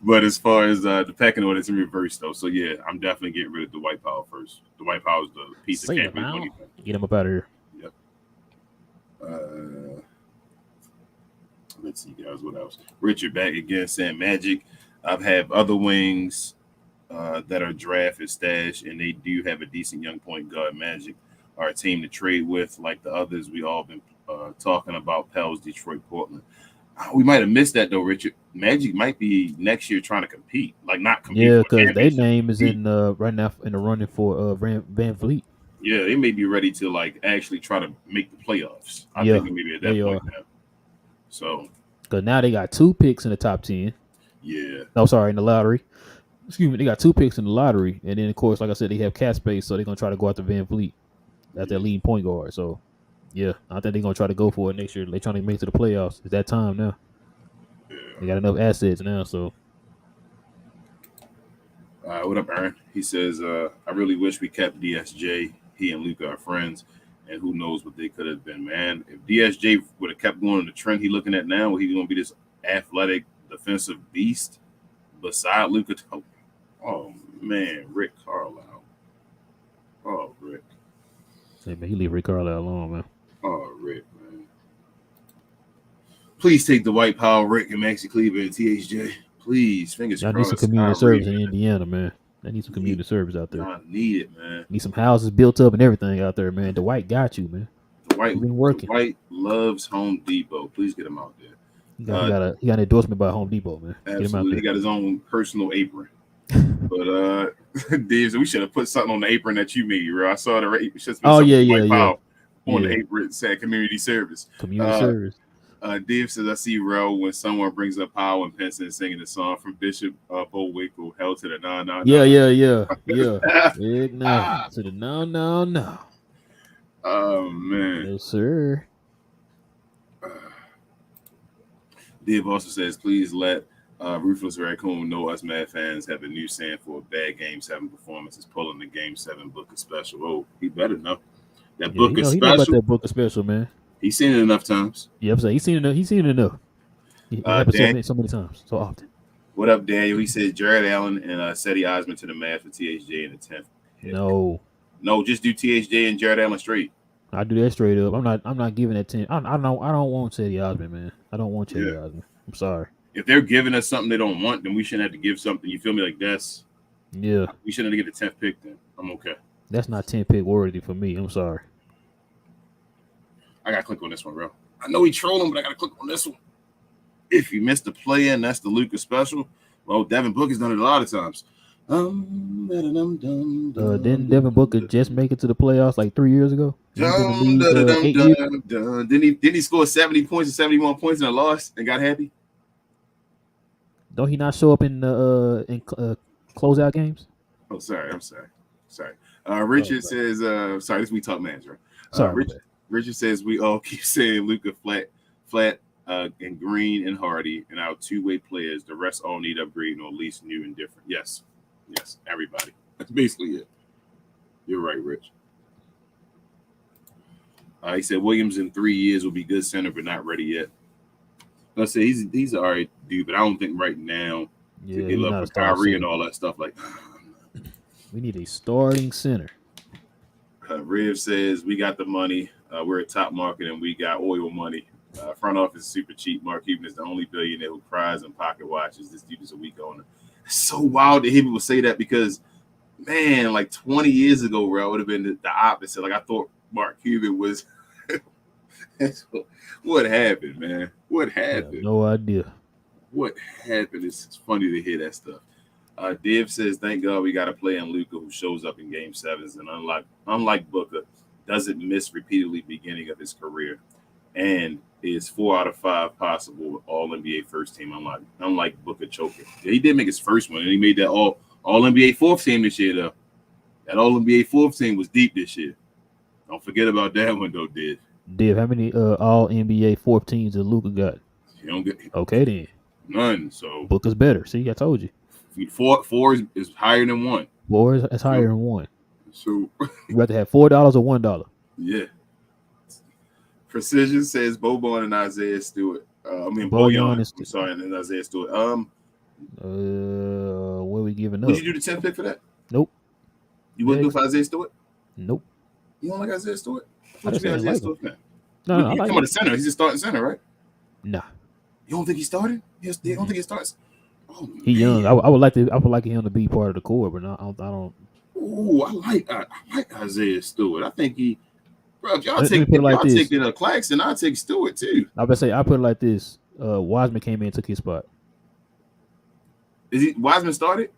but as far as the packing order, it's in reverse, though. So, yeah, I'm definitely getting rid of Dwight Powell first. Dwight Powell's the piece of can't make anything. Get him up out of here. Yep. Let's see, guys. What else? Richard back again saying Magic. I've had other wings that are drafted, stashed, and they do have a decent young point guard. Magic are a team to trade with, like the others we all been talking about Pels, Detroit, Portland. We might have missed that though, Richard. Magic might be next year trying to compete, like not compete Yeah, for a because their championship. name is Compete. in right now in the running for Van Vliet. Yeah, they may be ready to like actually try to make the playoffs. I think Yeah, they may be at they that are. point now. So Because now they got 2 picks in the top 10. yeah, No, sorry, in the lottery. Excuse me, they got 2 picks in the lottery, and then of course, like I said, they have cap space, so they're gonna try to go after Van Vliet at their yeah, leading point guard. So yeah, I think they're gonna try to go for it next year. They're trying to make it to the playoffs. It's that time now. They yeah. got enough assets now, so What up, Aaron? He says, I really wish we kept DSJ. He and Luca are friends, and who knows what they could have been, man. If DSJ would have kept going the trend he looking at now, he's going to be this athletic defensive beast beside Luca. Oh, man, Rick Carlisle. Oh, Rick. hey, man, he leave Rick Carlisle alone, man. Oh, Rick, man. Please take the white power, Rick and Maxi Cleaver and THJ. Please, fingers Y'all need some crossed. community Kyrie, service in man. Indiana, man. They need some community service out there. I need it, man. Need some houses built up and everything out there, man. Dwight got you, man. Dwight, He been working. Dwight loves Home Depot. Please get him out there. He got an endorsement by Home Depot, man. Absolutely, he Get got his own personal apron. him out But Dave, we should have put something on the apron that you made, bro. I saw the rate. Oh yeah. On Yeah. the apron said community service. Community service. Dave says, I see Rel when someone brings up Powell and Penson singing the song from Bishop Bullwinkle, Hell to the No, No, No. Yeah. Big no. To the no. Oh, man. No, sir. Dave also says, please let Ruthless Raccoon know us Mad fans have a new saying for a bad Game 7 performance is pulling the Game 7 Booker special. Oh, he better know. That Booker He know about special, that Booker special, man. he's seen it enough times. Yeah, I'm saying he's seen it enough. It happens so many times, so often. What up, Daniel? He said Jared Allen and Seti Osman to the Mavs for THJ in the 10th. No, just do THJ and Jared Allen straight. I do that straight up. I'm not giving that 10. I don't want Cedi Osman, man. I don't want Cedi Osman. I'm sorry. If they're giving us something they don't want, then we shouldn't have to give something. You feel me? Like that's we shouldn't have to get the 10th pick. Then I'm okay. That's not 10 pick worthy for me. I'm sorry. I gotta click on this one, bro. I know he trolling, but I gotta click on this one. If you missed the play in, that's the Luka special. Well, Devin Booker's done it a lot of times. Didn't Devin Booker just make it to the playoffs like 3 years ago? Didn't he score 70 points and 71 points in a loss and got happy? Don't he not show up in closeout games? Oh, sorry. I'm sorry. Richard says, sorry, this is We Talk Manager. Sorry. Richard says we all keep saying Luka flat, and Green and Hardy and our two-way players. The rest all need upgrading or at least new and different. Yes, everybody. That's basically it. You're right, Rich. He said Williams in 3 years will be good center, but not ready yet. I say he's all right, dude, but I don't think right now. Yeah, he love for Kyrie and all that stuff. Like, we need a starting center. Riv says we got the money. We're a top market and we got oil money. Front office is super cheap. Mark Cuban is the only billionaire who cries and pocket watches. This dude is a weak owner. It's so wild to hear people say that because, man, like 20 years ago, bro, it would have been the opposite. Like I thought Mark Cuban was. What happened, man? What happened? No idea. What happened? It's funny to hear that stuff. Div says, thank God we got a player in Luka who shows up in Game 7s and unlike Booker, doesn't miss repeatedly beginning of his career and is 4 out of 5 possible All-NBA first team, unlike Booker choking. Yeah, he did make his first one, and he made that All-NBA fourth team this year, though. That All-NBA fourth team was deep this year. Don't forget about that one, though, Div. Div, how many All-NBA fourth teams did Luka got? You don't get okay, then. None, so. Booker's better. See, I told you. Four is higher than 1. 4 is higher than 1. So you have to have $4 or $1. Yeah. Precision says Boban and Isaiah Stewart. Bojan. I'm sorry, and Isaiah Stewart. What are we giving up? Would you do the 10th pick for that? Nope. You wouldn't do it for Isaiah Stewart? Nope. You don't like Isaiah Stewart? I just Isaiah Stewart fan. No, you come on the center. He's a starting center, right? Nah. You don't think he started? You don't think he starts? Oh, he's young. I would like him to be part of the core, but I don't. Ooh, I like Isaiah Stewart. I think Bro, if Let me put it like y'all take this. the Claxton, I'll take Stewart too. I was say I put it like this. Wiseman came in and took his spot. Is he Wiseman started?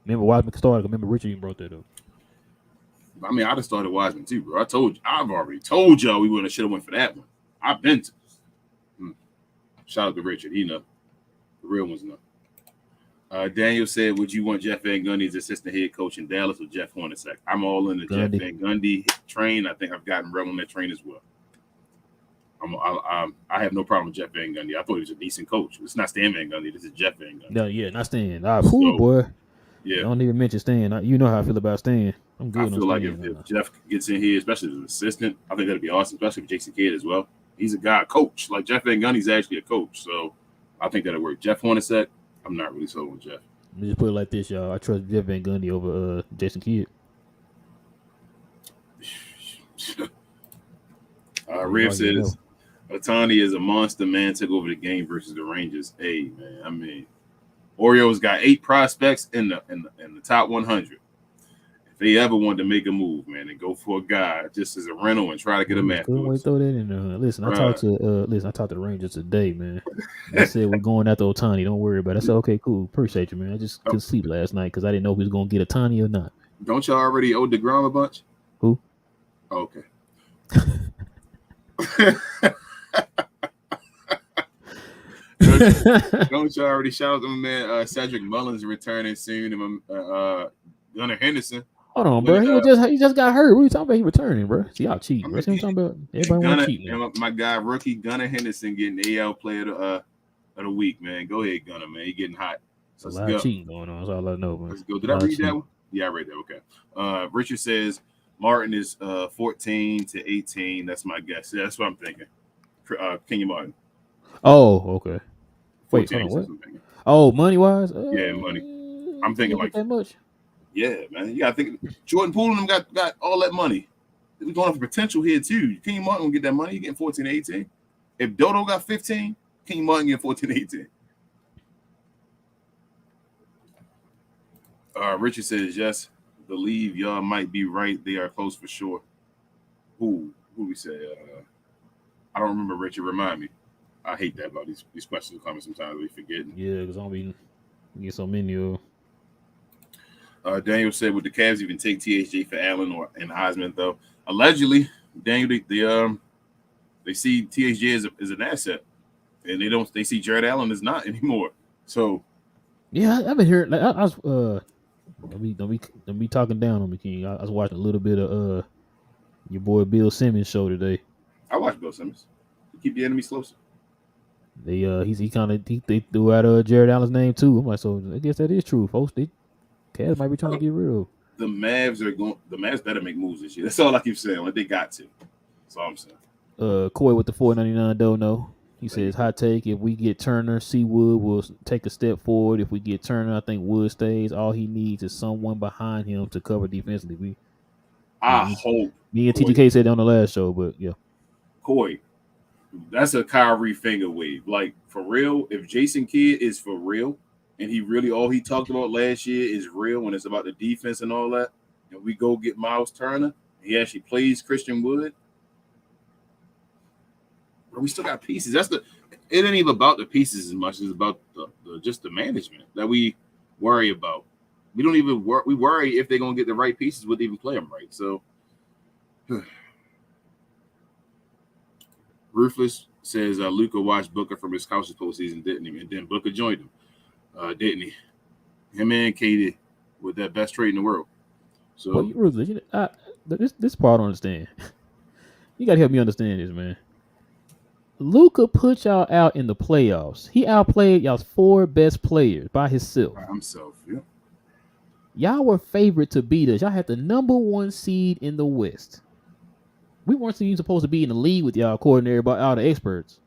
Remember Wiseman started. Remember Richard even brought that up. I mean, I'd have started Wiseman too, bro. I've already told y'all we would have should have went for that one. I've been to. Shout out to Richard. He know. The real ones know. Daniel said, would you want Jeff Van Gundy as assistant head coach in Dallas or Jeff Hornacek? I'm all in the Jeff Van Gundy train. I think I've gotten red on that train as well. I have no problem with Jeff Van Gundy. I thought he was a decent coach. It's not Stan Van Gundy. This is Jeff Van Gundy. No, yeah, not Stan. Boy. Yeah. Don't even mention Stan. You know how I feel about Stan. I'm good. I feel like if Jeff gets in here, especially as an assistant, I think that'd be awesome, especially with Jason Kidd as well. He's a guy, coach. Like Jeff Van Gundy's actually a coach. So I think that'll work. Jeff Hornacek, I'm not really sold on Jeff. Let me just put it like this, y'all. I trust Jeff Van Gundy over Jason Kidd. Riv says, Otani is a monster, man. Took over the game versus the Rangers. Hey, man, I mean, Orioles got 8 prospects in the top 100. If they ever wanted to make a move, man, and go for a guy just as a rental and try to get a man. Throw that in there. Listen, I talked to the Rangers today, man. They said we're going after Otani. Don't worry about it. I said, okay, cool. Appreciate you, man. I just couldn't sleep last night because I didn't know if we was gonna get Otani or not. Don't y'all already owe DeGrom a bunch? Who? Oh, okay. Don't you already shout out to my man Cedric Mullins returning soon, and Gunnar Henderson. Hold on, bro. He just got hurt. What are you talking about? He returning, bro. See, y'all cheating. Bro. See what I'm talking about? Everybody want to cheat. And my guy rookie Gunnar Henderson getting AL Player of the Week, man. Go ahead, Gunnar, man. He getting hot. So let's go. Cheating going on. That's all I know, man. Let's go. Did I read that one? Yeah, I read that. Okay. Richard says Martin is 14 to 18. That's my guess. Yeah, that's what I'm thinking. Kenya Martin. Oh, okay. Wait, hold on, what? Oh, money wise? Yeah, money. I'm thinking like that much. Yeah, man. You gotta think Jordan Poole and them got all that money. We're going for potential here too. Kenya Martin will get that money. You're getting 14 to 18. If Dodo got 15, Kenya Martin get 14 to 18. Richard says, yes, believe y'all might be right. They are close for sure. Who we say? I don't remember, Richard. Remind me. I hate that about these questions coming sometimes. We forget. Yeah, because I don't get so many of Daniel said, would the Cavs even take THJ for Allen and Heisman, though? Allegedly, Daniel, they see THJ as an asset, and they see Jared Allen as not anymore. So, yeah, I've been hearing. Like, I was don't be talking down on me, King. I was watching a little bit of your boy Bill Simmons show today. I watched Bill Simmons. Keep the enemies closer. They threw out Jared Allen's name too. I'm like, so I guess that is true, folks. Cavs might be trying to get rid of. The Mavs better make moves this year. That's all I keep saying. Like, they got to. That's all I'm saying. Coy with the $4.99 don't know. He says, hot take, if we get Turner, C. Wood will take a step forward. If we get Turner, I think Wood stays. All he needs is someone behind him to cover defensively. I hope. Me and TGK said that on the last show, but yeah. Coy, that's a Kyrie finger wave. Like, for real, if Jason Kidd is for real, and he really, all he talked about last year is real when it's about the defense and all that, and we go get Miles Turner, he actually plays Christian Wood, we still got pieces. It ain't even about the pieces as much as about just the management that we worry about. We don't even we worry if they're gonna get the right pieces with even play them right. So, Ruthless says Luka watched Booker from his couch's postseason, didn't he? And then Booker joined him, didn't he? Him and KD with that best trade in the world. So, well, Ruthless, this part I don't understand. You gotta help me understand this, man. Luka put y'all out in the playoffs. He outplayed y'all's 4 best players by himself. By himself, yeah. Y'all were favored to beat us. Y'all had the number 1 seed in the West. We weren't even supposed to be in the league with y'all, according to everybody, all the experts.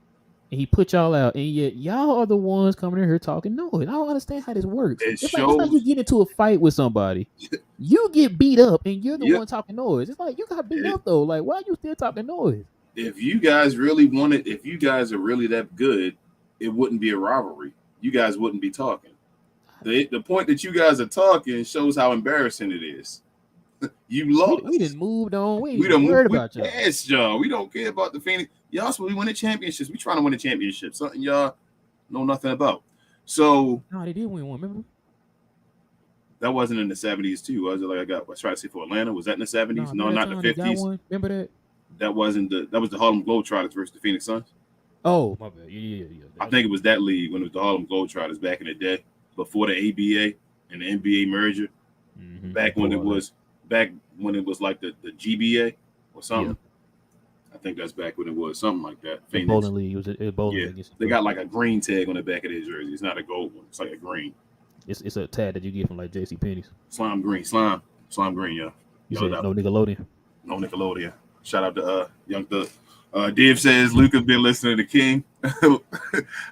And he put y'all out, and yet y'all are the ones coming in here talking noise. I don't understand how this works. It's like you get into a fight with somebody, you get beat up, and you're the one talking noise. It's like you got beat up though. Like, why are you still talking noise? If you guys really wanted, if you guys are really that good, it wouldn't be a rivalry. You guys wouldn't be talking. The point that you guys are talking shows how embarrassing it is. You We lost. didn't moved on. We ain't We even don't move. worried We about y'all. past y'all. We don't care about the Phoenix. Y'all supposed to be winning championships. We trying to win a championship. Something y'all know nothing about. So No, they did win one. Remember? that wasn't in the 70s too, was it? Like I tried to say for Atlanta. Was that in the 70s? No, No, remember that not the time they got 50s. one? Remember that? That wasn't the. That was the Harlem Globetrotters versus the Phoenix Suns. Oh, my bad. Yeah. I think it was that league when it was the Harlem Globetrotters back in the day, before the ABA and the NBA merger. Back when it was like the GBA or Yeah, something. I think that's back when it was something like that. the Phoenix. bowling league. It was bowling Yeah, league against each they other. got like a green tag on the back of their jersey. It's not a gold one. It's like a green. It's a tag that you get from like J.C. Penney's. Slime green. Slime green, y'all. You Y'all said that no Nickelodeon. no Nickelodeon. Shout out to Young Thug. Div says Luca been listening to King.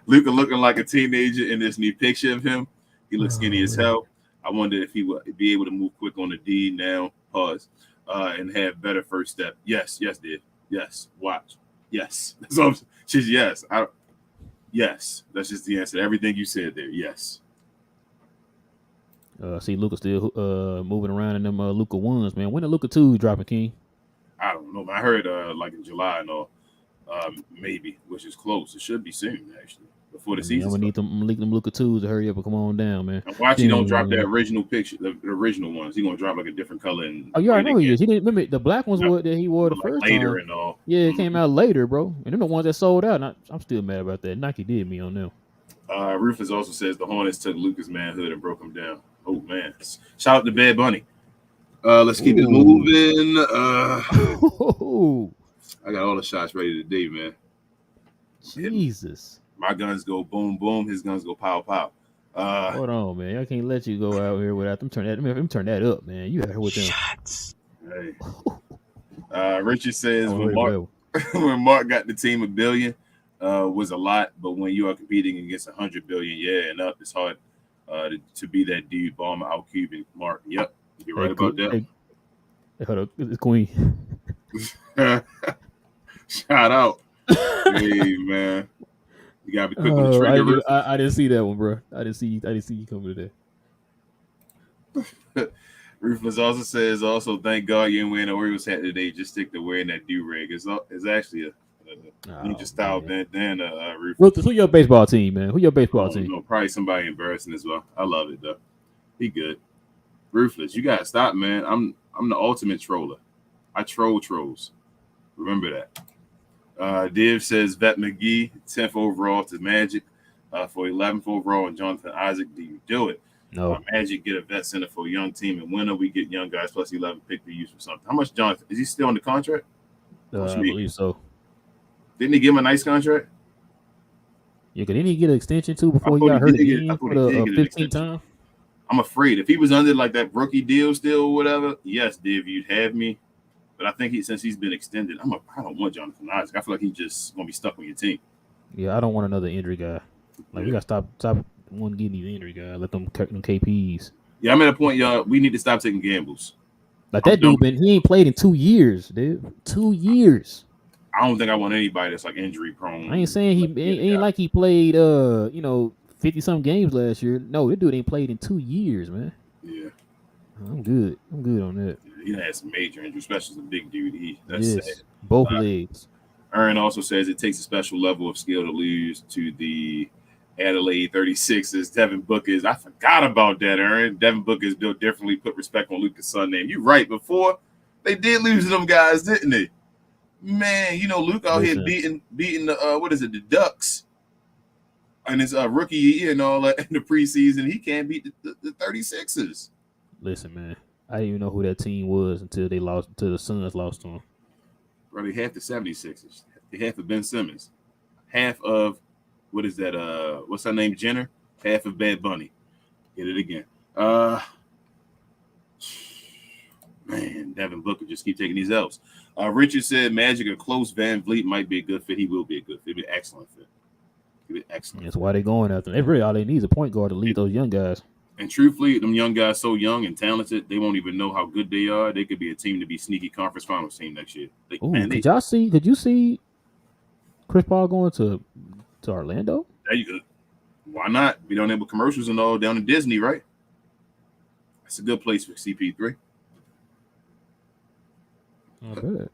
Luca looking like a teenager in this new picture of him. He looks skinny as Man. hell. I wonder if he would be able to move quick on the D now. Pause. And have better first step. Yes, Div. Yes. Watch. Yes. That's all. She's yes. Yes. That's just the answer. Everything you said there. Yes. See Luca still moving around in them Luca ones, man. When the Luca 2 dropping, King? I don't know. I heard like in July and all. Maybe, which is close. It should be soon, actually, before the I mean, season I'm gonna need starts. them Luca 2s to hurry up and come on down, man. And watch he don't drop that King. original picture, the original ones. He gonna drop like a different color and Oh, you wear already it know he again. is. He didn't remember the black ones Not, that he wore the like first later time. and all. Yeah, it came out later, bro. And them the ones that sold out. I'm still mad about that. Nike did me on them. Rufus also says the Hornets took Lucas' manhood and broke him down. Oh man! Shout out to Bad Bunny. Let's keep it Ooh. moving. Ooh. I got all the shots ready today, man. Jesus. My guns go boom boom. His guns go pow pow. Hold on, man. I can't let you go out here without them turn that. Them turn that up, man. You heard with them. Hey. Richard says Oh, when hurry, Mark bro. when Mark got the team $1 billion was a lot, but when you are competing against 100 billion, yeah, and up, it's hard to be that dude. Bomber out Cuban Mark. Yep, you're right about that. Hey, hold up, it's Queen. Shout out, hey man, you gotta be quick on the trigger, Rufus. I didn't see that one, bro. I didn't see you coming today. Rufus also says, also thank God you ain't wearing an Orioles hat today. Just stick to wearing that do rag. It's actually a ninja style bandana. Rufus. Who your baseball team, man? Who your baseball team? No, probably somebody embarrassing as well. I love it though. He good. Ruthless. You gotta stop, man. I'm the ultimate troller. I troll trolls. Remember that. Div says Vet McGee, 10th overall to Magic for 11th overall, and Jonathan Isaac. Do you do it? No. Magic get a vet center for a young team, and winner we get young guys plus 11 pick to use for something. How much Jonathan is he still on the contract? I believe so. Didn't he give him a nice contract? Yeah, could he get an extension too before he got hurt again for the 15th time? I'm afraid if he was under like that rookie deal still or whatever, yes, Div, you'd have me. But I think since he's been extended, I don't want Jonathan Isaac. I feel like he's just gonna be stuck on your team. Yeah, I don't want another injury guy. Like we gotta stop one getting these injury guys. Let them KPs. Yeah, I'm at a point, y'all. We need to stop taking gambles. Like that dude he ain't played in 2 years, dude. 2 years. I don't think I want anybody that's like injury prone. I ain't saying he ain't like he played 50-some games last year. No, this dude ain't played in 2 years, man. Yeah. I'm good on that. He had some major injuries, especially the big dude. That's sad. Both legs. Aaron also says it takes a special level of skill to lose to the Adelaide 36ers. Devin Booker I forgot about that, Aaron. Devin Booker is built differently. Put respect on Luka's son name. You're right. Before they did lose to them guys, didn't they? Man, Luke out here beating the Ducks in his rookie year and all that in the preseason. He can't beat the 36ers. Listen, man. I didn't even know who that team was until the Suns lost to them. Probably half the 76ers. Half of Ben Simmons. Half of, what is that? What's her name? Jenner. Half of Bad Bunny. Get it again. Man, Devin Booker just keep taking these L's. Richard said Magic or close Van Vliet might be a good fit. He will be a good fit. He'll be an excellent fit. He'll be excellent. That's why they're going after him. That's really all they need is a point guard to lead those young guys. And truthfully, them young guys so young and talented, they won't even know how good they are. They could be a team to be sneaky conference finals team next year. Could you see Chris Paul going to Orlando? Why not? We don't have commercials and all down in Disney, right? That's a good place for CP3. I bet.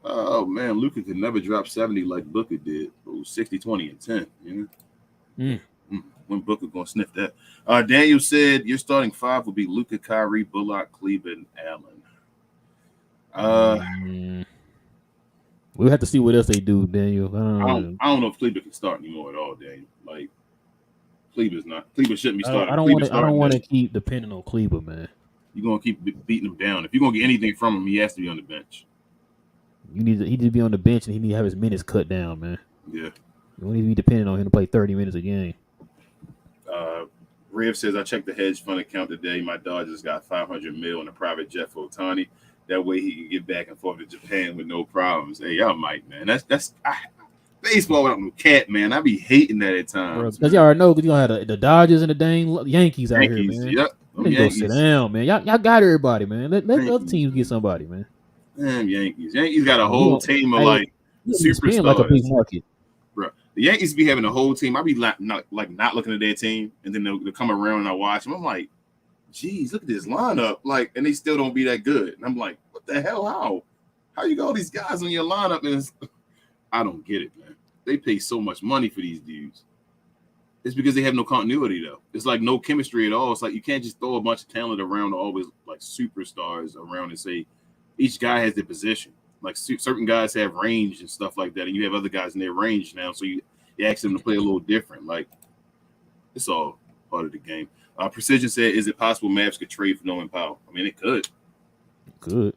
Oh man, Luka could never drop 70 like Booker did. Oh, 60, 20, and 10. You know? When Booker gonna sniff that? Daniel said your starting five will be Luka, Kyrie, Bullock, Cleveland, Allen. We'll have to see what else they do, Daniel. I don't know if Cleveland can start anymore at all, Daniel. Like Cleveland's not. Cleveland shouldn't be starting. I don't want to keep depending on Cleveland, man. You're gonna keep beating him down. If you're gonna get anything from him, he has to be on the bench. He needs to be on the bench, and he need to have his minutes cut down, man. Yeah. You don't need to be dependent on him to play 30 minutes a game. Rev says I checked the hedge fund account today. My dog just got $500 million in a private jet for Otani. That way he can get back and forth to Japan with no problems. Hey, y'all might, man. That's baseball without no cat, man. I be hating that at times. Because y'all already know because you gonna have the Dodgers and the dang Yankees out here, man. Yep. Go sit down, man. Y'all got everybody, man. Let the other teams get somebody, man. Damn Yankees. Yankees got a whole team of like superstars. Like a big market. Bro, the Yankees be having a whole team. I be not looking at their team, and then they'll come around and I watch them. I'm like, geez, look at this lineup. Like, and they still don't be that good. And I'm like, what the hell? How you got all these guys on your lineup? And I don't get it, man. They pay so much money for these dudes. It's because they have no continuity, though. It's like no chemistry at all. It's like you can't just throw a bunch of talent around, always like superstars around, and say each guy has their position. Like certain guys have range and stuff like that, and you have other guys in their range now, so you ask them to play a little different. Like, it's all part of the game. Precision said, is it possible Mavs could trade for Norman Powell? I mean, it could. Good.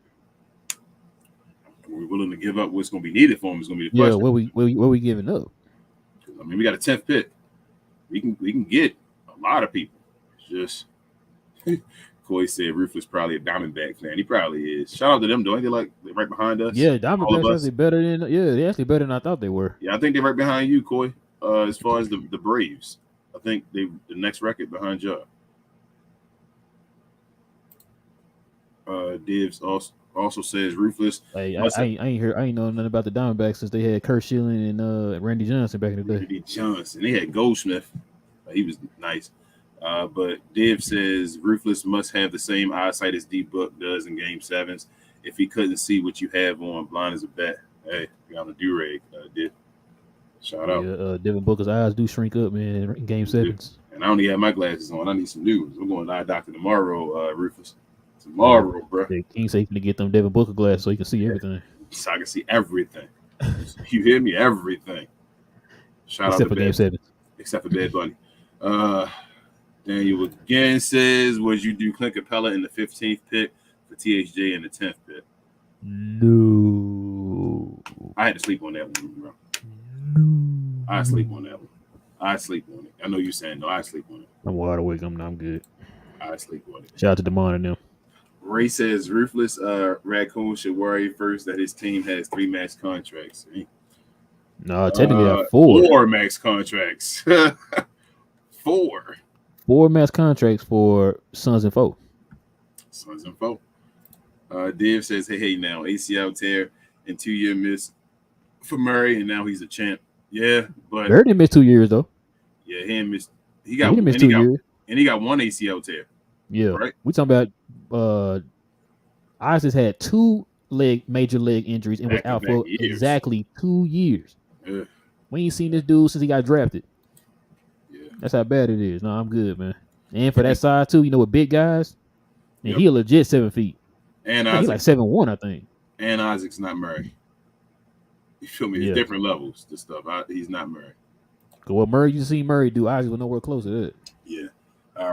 We're willing to give up what's going to be needed for him. Is going to be the question. What we giving up? I mean, we got a 10th pick. We can get a lot of people. It's just Coy said Ruthless probably a Diamondback fan. He probably is. Shout out to them, though. Ain't they like right behind us? Yeah, Diamondbacks actually better than they're actually better than I thought they were. Yeah, I think they're right behind you, Coy. As far as the Braves, I think the next record behind y'all. Divs also says Ruthless. Hey, I ain't know nothing about the Diamondbacks since they had Kurt Schilling and Randy Johnson back in the day. Randy Johnson. They had Goldsmith. He was nice. But Div says Ruthless must have the same eyesight as D-Book does in Game 7s. If he couldn't see what you have on, blind as a bat. Hey, you got a do-rag, Div. Shout out. Yeah, Devin Booker's eyes do shrink up, man, in Game 7s. And I only have my glasses on. I need some new ones. I'm going to eye doctor tomorrow, Ruthless. Tomorrow, bro. Yeah, King said to get them Devin Booker glasses so he can see everything. So I can see everything. You hear me? Everything. Shout Except out to for Game 7. Except for Bad Bunny. Daniel again says, would you do Clint Capella in the 15th pick for THJ in the 10th pick? No. I had to sleep on that one, bro. No. I sleep on that one. I sleep on it. I know you're saying no. I sleep on it. I'm wide awake. I'm good. I sleep on it. Shout out to Damon and them. Ray says Ruthless Raccoon should worry first that his team has 3 max contracts. No, technically I have 4. 4 max contracts. 4. 4 max contracts for Suns and Foe. Suns and Foe. Div says, hey, now ACL tear and 2-year miss for Murray, and now he's a champ. Yeah, but Murray didn't miss 2 years though. Yeah, he missed 2 years, and he got 1 ACL tear. Yeah, right. We talking about Isis had 2 major leg injuries and was out for exactly 2 years. Yeah. We ain't seen this dude since he got drafted. Yeah, that's how bad it is. No, I'm good, man. And for that size too, with big guys, and he a legit 7 feet. And he's like 7'1", I think. And Isaac's not Murray. You feel me? It's different levels. This stuff. He's not Murray. What Murray you see Murray do, Isaac was nowhere close to that. Yeah.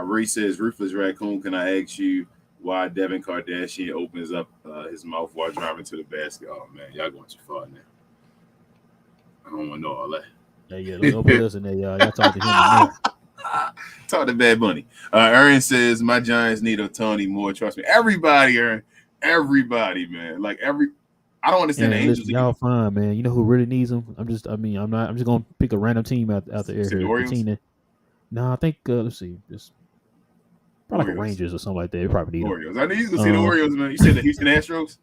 Ray says, Ruthless Raccoon, can I ask you why Devin Kardashian opens up his mouth while driving to the basket? Oh, man, y'all going too far now. I don't want to know all that. Yeah, don't put us in there, y'all. Y'all talk to him. Talk to Bad Bunny. Aaron says, my Giants need Otani more. Trust me. Everybody, Aaron. Everybody, man. I don't understand the Angels. Y'all fine, man. You know who really needs them? I'm just gonna pick a random team out the air here. The Orioles? No, I think let's see, just probably like Rangers or something like that. They probably need Orioles. I need you to see the Orioles, man. You said the Houston Astros.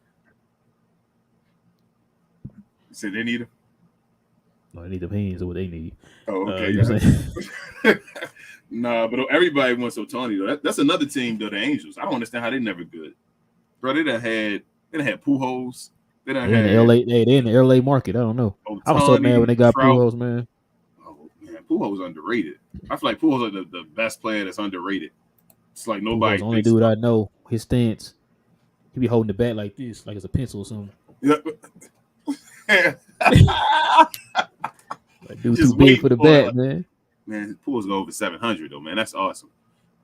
You said they need them. No, they need them hands or what they need. Oh, okay. Nah, but everybody wants Otani though. That's another team though. The Angels. I don't understand how they never good, bro. They done had Pujols. They done They in the had LA. They in the LA market. I don't know. I was so mad when Otani, they got Trout. Pujols, man. Oh man, Pujols was underrated. I feel like Pujols is the best player that's underrated. It's like Pujols, nobody the only thinks dude I about. know. His stance, he be holding the bat like this, like it's a pencil or something. Yeah. Like dude, too Just big waiting for the for it. bat, man. Man, Pujols go over 700 though, man. That's awesome.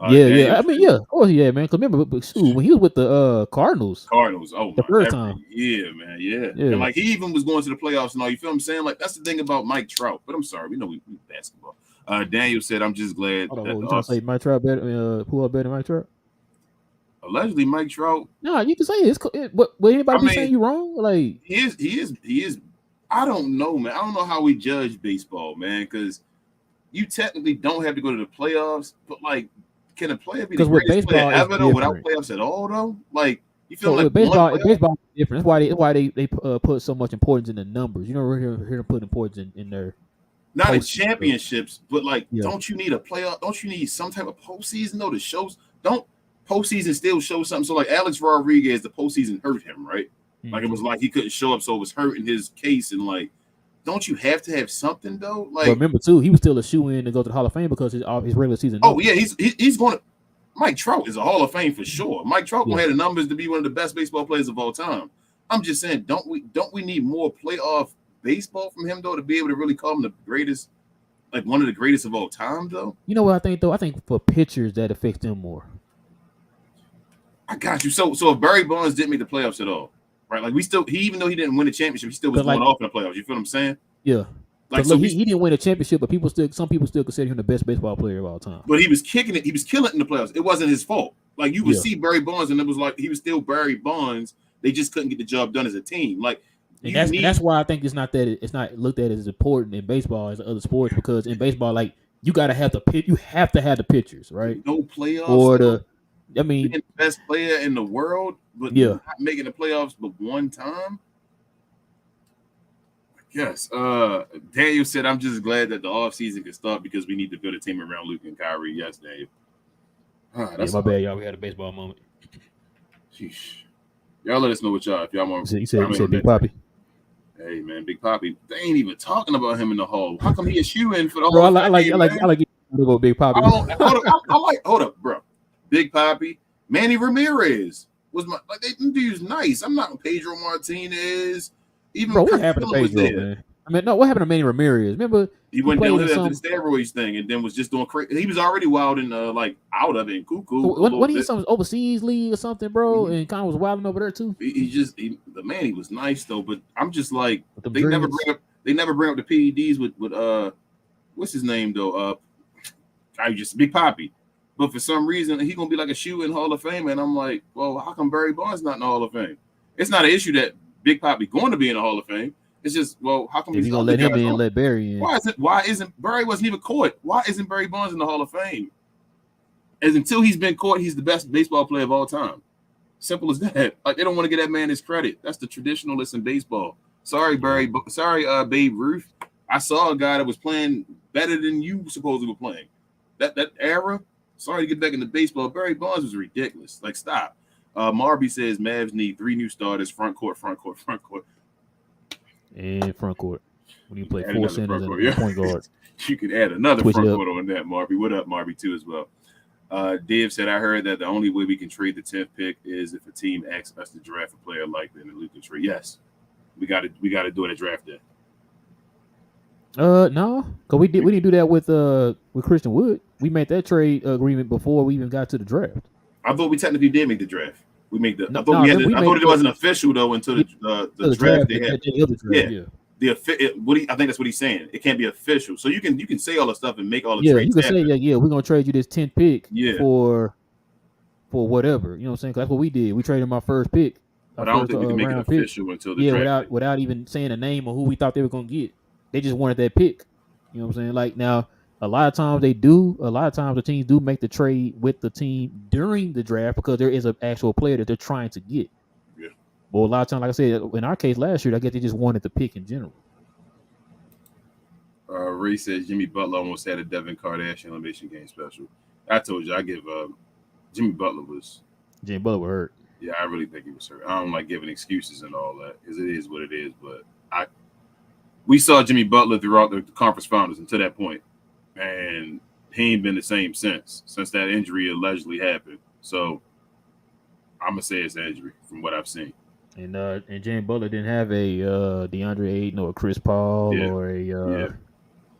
Yeah. Daniel I mean, yeah, of course, yeah, man. Cause remember, shoot, when he was with the Cardinals Cardinals. Oh the my, first every time, year, man. Yeah. And yeah. like he even was going to the playoffs and all. You feel what I'm saying? Like that's the thing about Mike Trout. But I'm sorry, we know we basketball. Daniel said, I'm just glad Hold on, that hold on. the You trying to off say Mike Trout better? Pujols better than Mike Trout? allegedly Mike Trout. No, you can say it. It's cool. But would anybody I be saying mean, you wrong? Like, he is. I don't know, man. I don't know how we judge baseball, man, because you technically don't have to go to the playoffs, but like, can a player be the because with greatest player baseball, it's ever though without different. playoffs at all though? Like, you feel So like with one baseball, playoff? is different. That's why they put so much importance in the numbers. You know, we're here to put importance in their Not in postseason stuff. championships, but like, Yeah, don't you need a playoff? Don't you need some type of postseason though? To shows don't postseason still show something. So like Alex Rodriguez, the postseason hurt him, right? Like it was like he couldn't show up, so it was hurting his case. And like, don't you have to have something though? but Like, remember too, he was still a shoe in to go to the Hall of Fame because his regular season oh yeah, numbers. he's going to. Mike Trout is a Hall of Fame for sure. Mike Trout Yeah, gonna have the numbers to be one of the best baseball players of all time. I'm just saying, don't we need more playoff baseball from him though to be able to really call him the greatest, like one of the greatest of all time though? you know what I think though? I think for pitchers that affects them more. I got you. So if Barry Bonds didn't make the playoffs at all, right? Like even though he didn't win the championship, he still was Cause going like, off in the playoffs. You feel what I'm saying? yeah, Like cause so look, we, he didn't win a championship, but some people still consider him the best baseball player of all time. but he was kicking it. He was killing it in the playoffs. It wasn't his fault. Like you would Yeah, see Barry Bonds, and it was like he was still Barry Bonds. They just couldn't get the job done as a team. Like and you that's need why I think it's not looked at as important in baseball as other sports because in baseball, like you gotta have you have to have the pitchers, right? no playoffs Or though. I Being mean, the best player in the world, but yeah. not making the playoffs but one time. Yes. Daniel said, I'm just glad that the offseason can start because we need to build a team around Luke and Kyrie. Yes, Daniel. Yeah, my bad, y'all. We had a baseball moment. Sheesh. Y'all let us know what y'all if y'all want You to said comment on Big that. Poppy. Hey man, Big Poppy. They ain't even talking about him in the hall. How come he a shoe in for the Bro, Hall I of like Fame, I like man? I like about Big Poppy. Hold up, bro. Big Poppy, Manny Ramirez was my like they dudes nice. I'm not Pedro Martinez. Even Bro, what Kurt happened to Miller was Pedro, there. man? I mean, no, what happened to Manny Ramirez? Remember He he went played in downhill after the some steroids thing, and then was just doing crazy. He was already wild and like out of it, and cuckoo a little when he in bit. some overseas league or something, bro, Mm-hmm. and kind of was wilding over there too. The man, he was nice though, but I'm just like With them they never dreads. bring up the PEDs with what's his name though I just Big Poppy, but for some reason he gonna be like a shoe in Hall of Fame, and I'm like, well, how come Barry Bonds not in the Hall of Fame? It's not an issue that Big Poppy going to be in the Hall of Fame. It's just well, how come If these you gonna other let him guys in, aren't? let Barry in. Why isn't Barry wasn't even caught? Why isn't Barry Bonds in the Hall of Fame? As until he's been caught, he's the best baseball player of all time. Simple as that. Like they don't want to give that man his credit. That's the traditionalists in baseball. Sorry, Barry. Sorry, Babe Ruth. I saw a guy that was playing better than you supposedly were playing. That era. Sorry to get back into baseball. Barry Bonds was ridiculous. Like stop. Marby says Mavs need 3 new starters: front court, front court, front court, And front court. When you play add 4 another centers front court. and a Yeah. point guard. You can add another Switch it front up. court on that, Marby. What up, Marby, too, as well. Dave said, I heard that the only way we can trade the 10th pick is if a team asks us to draft a player like that and Luke can trade. Yes. We got to do it at draft day. No, because we didn't do that with Christian Wood. We made that trade agreement before we even got to the draft. I thought we technically did make the draft. We made the. No, I thought we had. we I thought it wasn't official though until the draft they had. The other draft, yeah. I think that's what he's saying. It can't be official. So you can say all the stuff and make all the Yeah, trades you can happen. say we're gonna trade you this 10th pick Yeah. for whatever. You know what I'm saying? 'Cause that's what we did. We traded my first pick. But I don't think we can make it official until the draft. without even saying a name or who we thought they were gonna get. They just wanted that pick. You know what I'm saying? Like now, a lot of times they do. A lot of times the teams do make the trade with the team during the draft because there is an actual player that they're trying to get. Yeah. But a lot of times, like I said, in our case last year, I guess they just wanted the pick in general. Ray says Jimmy Butler almost had a Devin Kardashian elimination game special. I told you I give Jimmy Butler was. Jimmy Butler was hurt. Yeah, I really think he was hurt. I don't like giving excuses and all that because it is what it is. But we saw Jimmy Butler throughout the conference finals until that point, and he ain't been the same since that injury allegedly happened. So I'm gonna say it's an injury from what I've seen. And James Butler didn't have a DeAndre Ayton or a Chris Paul Yeah, or a yeah.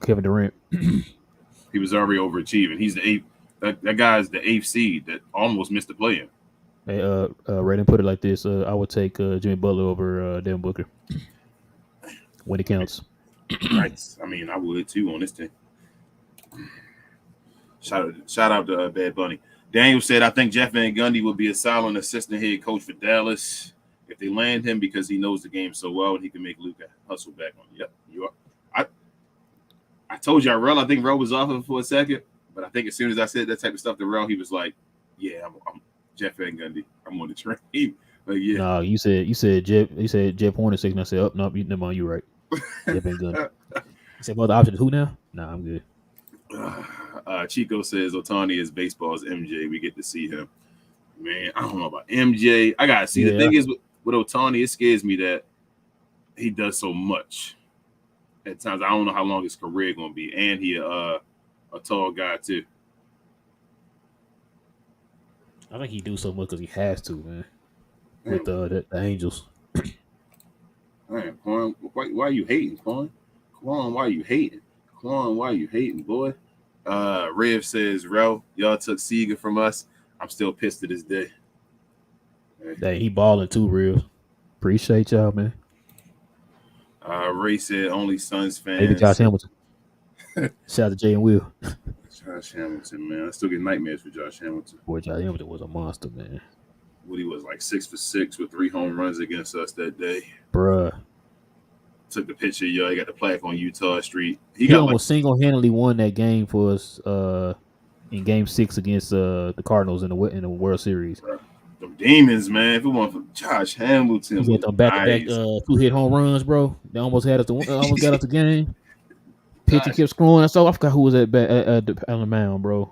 Kevin Durant. He was already overachieving. He's the eighth. That guy's the eighth seed that almost missed the play-in. Hey, Raiden put it like this: I would take Jimmy Butler over Devin Booker when it counts. Nice. I mean, I would too on this team. Shout out to Bad Bunny. Daniel said, I think Jeff Van Gundy will be a solid assistant head coach for Dallas if they land him because he knows the game so well and he can make Luka hustle back on. Yep, you are. I told you, I think Rel was off of it for a second, but I think as soon as I said that type of stuff to Rel, he was like, "Yeah, I'm Jeff Van Gundy. I'm on the train." But yeah, No, you said Jeff Hornacek, and I said, "Oh no, never mind, you right." Jeff ain't good. You said, "Well, the option is who now?" Nah, I'm good. Chico says Otani is baseball's MJ. We get to see him. Man, I don't know about MJ. I gotta see. Yeah. The thing is with Otani, it scares me that he does so much. At times, I don't know how long his career gonna be, and he a tall guy too. I think he do so much because he has to, man. With the Angels. Man, Quan, why are you hating, Quan? Quan, why are you hating? Quan, why are you hating, boy? Rev says, Rel, y'all took Seager from us. I'm still pissed to this day. Hey, he balling too, real. Appreciate y'all, man. Ray said only Suns fans. Maybe Josh Hamilton. Shout out to Jay and Will. Josh Hamilton, man. I still get nightmares for Josh Hamilton. Boy, Josh Hamilton was a monster, man. What he was like 6 for 6 with 3 home runs against us that day. Bruh. Took the picture, yo. He got the plaque on Utah Street. He got almost single-handedly won that game for us in Game 6 against the Cardinals in the World Series. Them demons, man. If it weren't for Josh Hamilton, he had them back-to-back 2-hit home runs, bro. They almost got us the game. Pitcher kept screwing us off. I forgot who was at the mound, bro.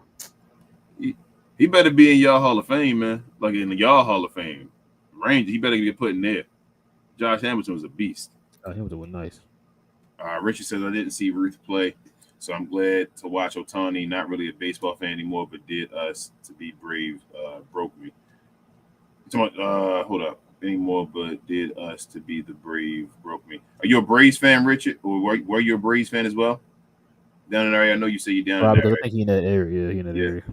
He better be in y'all Hall of Fame, man. Like in the y'all Hall of Fame. Ranger, he better get put in there. Josh Hamilton was a beast. Hamilton was nice. Richard says, I didn't see Ruth play, so I'm glad to watch Otani. Not really a baseball fan anymore, but did us to be brave broke me. Hold up. Anymore, but did us to be the brave broke me. Are you a Braves fan, Richard? Or were you a Braves fan as well? Down in the area? I know you say you're down in there. I think he in that area. Area.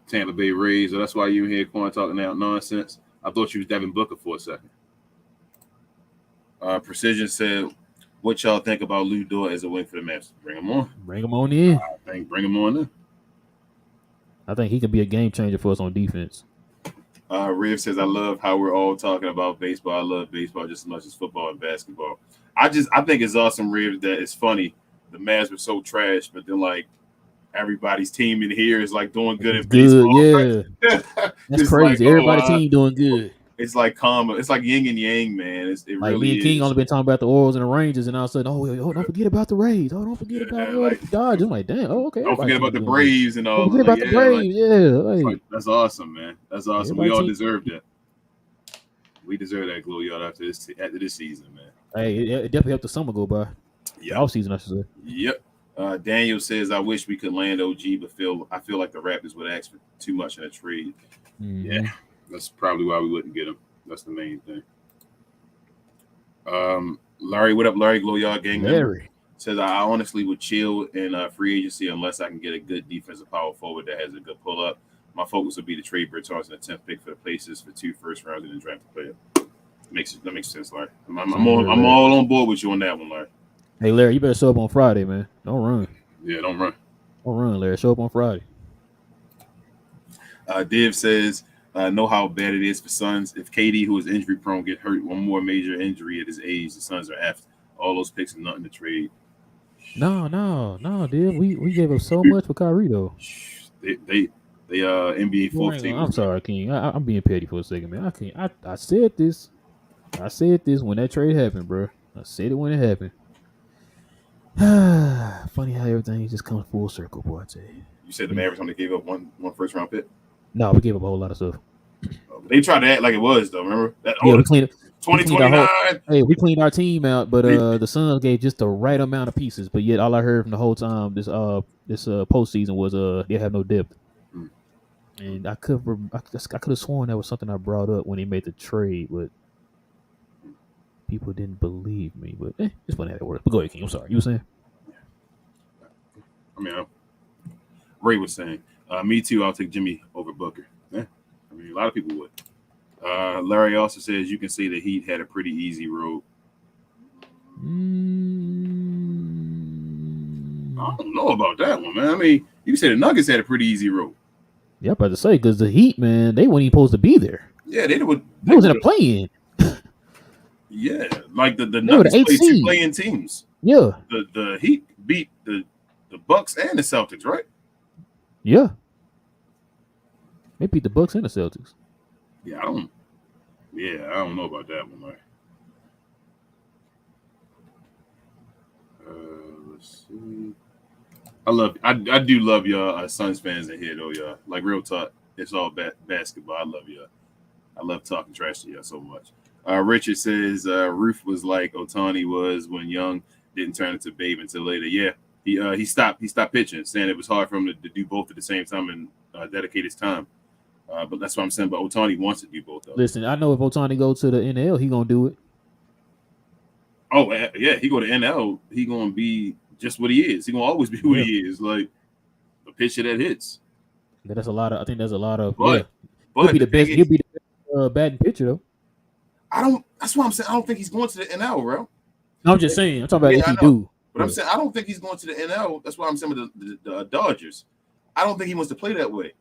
Tampa Bay Rays. So that's why you here, Quan, talking out nonsense. I thought you was Devin Booker for a second. Precision said, what y'all think about Lou Dort as a wing for the Mavs? Bring him on. Bring him on in. I think bring him on in. I think he could be a game changer for us on defense. Riv says, I love how we're all talking about baseball. I love baseball just as much as football and basketball. I think it's awesome, Riv, that it's funny. The Mavs were so trash, but then like everybody's team in here is like doing good at baseball. Yeah. That's crazy. Like, everybody's team doing good. It's like karma. It's like yin and yang, man. It like really me and King only been talking about the Orioles and the Rangers, and all of a sudden, don't forget about the Rays. Oh, don't forget about the Dodgers. I'm like, damn. Oh, okay. Don't forget about the Braves and all. Don't forget about the Braves. Like, that's awesome, man. That's awesome. We all deserve that. We deserve that glow yard after this season, man. Hey, it definitely helped the summer go by. Yeah, off season, I should say. Yep. Daniel says, I wish we could land OG, but I feel like the Raptors would ask for too much in a trade. Mm-hmm. Yeah, that's probably why we wouldn't get him. That's the main thing. Larry, what up, Larry? Glow Yard Gang Larry says, I honestly would chill in free agency unless I can get a good defensive power forward that has a good pull up. My focus would be to trade Bertans and the 10th pick for the places for 2 first rounds and then draft a player. That makes sense, Larry. I'm all on board with you on that one, Larry. Hey, Larry, you better show up on Friday, man. Don't run. Yeah, don't run. Don't run, Larry. Show up on Friday. Div says, know how bad it is for Suns. If KD, who is injury prone, get hurt one more major injury at his age, the Suns are effed. All those picks are nothing to trade. No, Div. We gave up so much for Kyrie, though. They NBA 4th team. I'm sorry, King. I'm being petty for a second, man. I said this. I said this when that trade happened, bro. I said it when it happened. Funny how everything just comes full circle, boy. I tell you. You said the Mavericks only gave up one first round pick? No, we gave up a whole lot of stuff. They tried to act like it was though. Remember that? Yeah, Oh, we cleaned our whole 2029. we cleaned our team out, but the Suns gave just the right amount of pieces. But yet all I heard from the whole time this postseason was they have no depth. And I could have sworn that was something I brought up when he made the trade, but people didn't believe me. But it's funny how it works. But go ahead, King. I'm sorry. You were saying? I mean, Ray was saying, me too. I'll take Jimmy over Booker. Yeah. I mean, a lot of people would. Larry also says you can say the Heat had a pretty easy road. I don't know about that one, man. I mean, you can say the Nuggets had a pretty easy road. Yeah, I'm about to say because the Heat, man, they weren't even supposed to be there. Yeah, they was in a play-in. Yeah, like the Nuggets played two play-in teams. Yeah, the Heat beat the Bucks and the Celtics, right? Yeah, they beat the Bucks and the Celtics. Yeah, I don't know about that one, right? Let's see. I do love y'all Suns fans in here though, y'all. Like real talk, it's all basketball. I love y'all. I love talking trash to y'all so much. Richard says Ruth was like Otani was when Young didn't turn into Babe until later. Yeah, he stopped pitching, saying it was hard for him to do both at the same time and dedicate his time. But that's what I'm saying. But Otani wants to do both. Though. Listen, I know if Otani goes to the NL, he gonna do it. Oh yeah, he go to NL, he gonna be just what he is. He gonna always be what he is, like a pitcher that hits. Yeah, that's a lot of. I think there's a lot of. But he'll be the best. He'll be the best batting pitcher though. That's what I'm saying. I don't think he's going to the NL, bro. No, I'm just saying. I'm talking about if he do. But I'm saying I don't think he's going to the NL. That's why I'm saying with the Dodgers. I don't think he wants to play that way.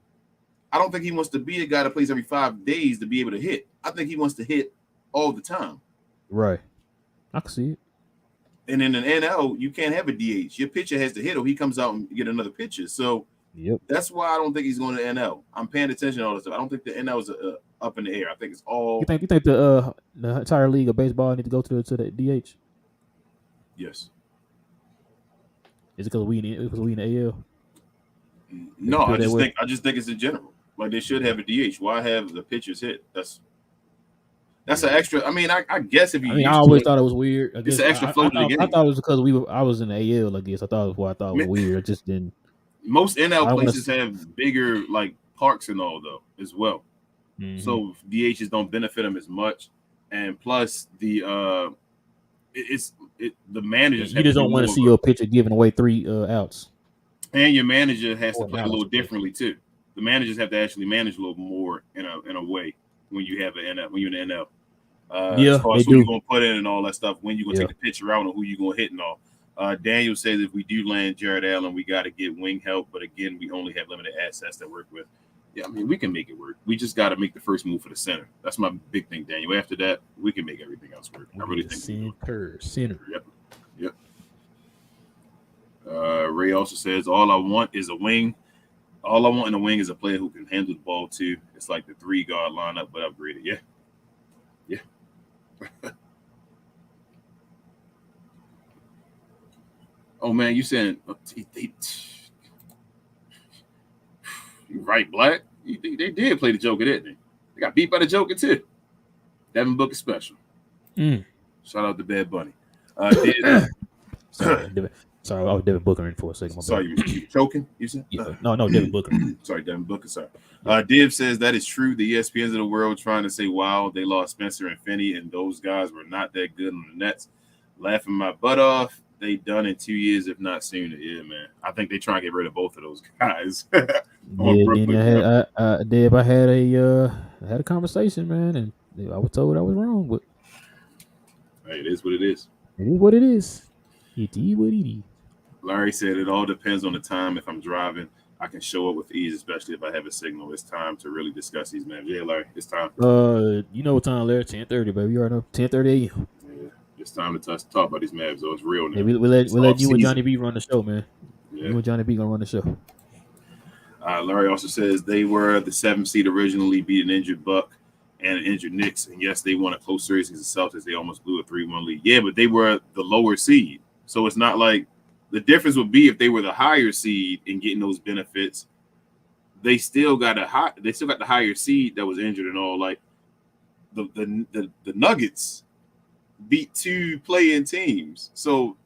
I don't think he wants to be a guy that plays every 5 days to be able to hit. I think he wants to hit all the time. Right. I can see it. And in an NL, you can't have a DH. Your pitcher has to hit or he comes out and get another pitcher. So that's why I don't think he's going to NL. I'm paying attention to all this stuff. I don't think the NL is up in the air. I think it's all. You think the entire league of baseball need to go to the DH? Yes. Is it because we in the AL? No, I just think it's in general. Like they should have a DH. Why have the pitchers hit? That's an extra. I mean, I guess if you. I always thought it was weird. I guess it's an extra flow to the game. I thought it was because I was in the AL. I guess I thought it was why I thought it was weird. I just didn't. Most NL places have bigger like parks and all though as well. Mm-hmm. So DHs don't benefit them as much, and plus the managers. You just don't want to see your pitcher giving away 3 outs. And your manager has to play a little differently too. The managers have to actually manage a little more in a way when you have when you're in the NL. As far as who you're gonna put in and all that stuff, when you're gonna take the pitcher out and who you're gonna hit and all. Daniel says if we do land Jared Allen, we got to get wing help, but again, we only have limited assets to work with. Yeah, I mean we can make it work. We just got to make the first move for the center. That's my big thing, Daniel. After that, we can make everything else work. I really think center. Yep. Ray also says all I want is a wing. All I want in a wing is a player who can handle the ball too. It's like the 3-guard lineup, but upgraded. Yeah. Oh man, you saying you right, Black? They did play the Joker, didn't they? They got beat by the Joker too. Devin Booker special. Shout out to Bad Bunny. Sorry, I was Devin Booker in for a second. Sorry, you choking? You said? No, Devin Booker. Sorry, Devin Booker. Sorry. Div says that is true. The ESPNs of the world trying to say, wow, they lost Spencer and Finney, and those guys were not that good on the Nets. Laughing my butt off. They done in 2 years, if not sooner. Yeah, man. I think they try and get rid of both of those guys. Dave, I had a conversation, man, and I was told I was wrong, but hey, it is what it is. It is what it is. It is what it is. Larry said it all depends on the time. If I'm driving, I can show up with ease, especially if I have a signal. It's time to really discuss these maps. Yeah, Larry, it's time. You know what time, Larry? 10:30, baby. You already know 10:30 a.m. Yeah, it's time to talk about these maps. Though it's real now. Yeah, we'll let you and Johnny B run the show, man. Yeah. You and Johnny B gonna run the show. Larry also says they were the 7th seed originally, beat an injured Buck and an injured Knicks, and yes, they won a close series against the Celtics. They almost blew a 3-1 lead. Yeah, but they were the lower seed, so it's not like. The difference would be if they were the higher seed and getting those benefits, they still got the higher seed that was injured and all. Like the Nuggets beat 2 play-in teams, so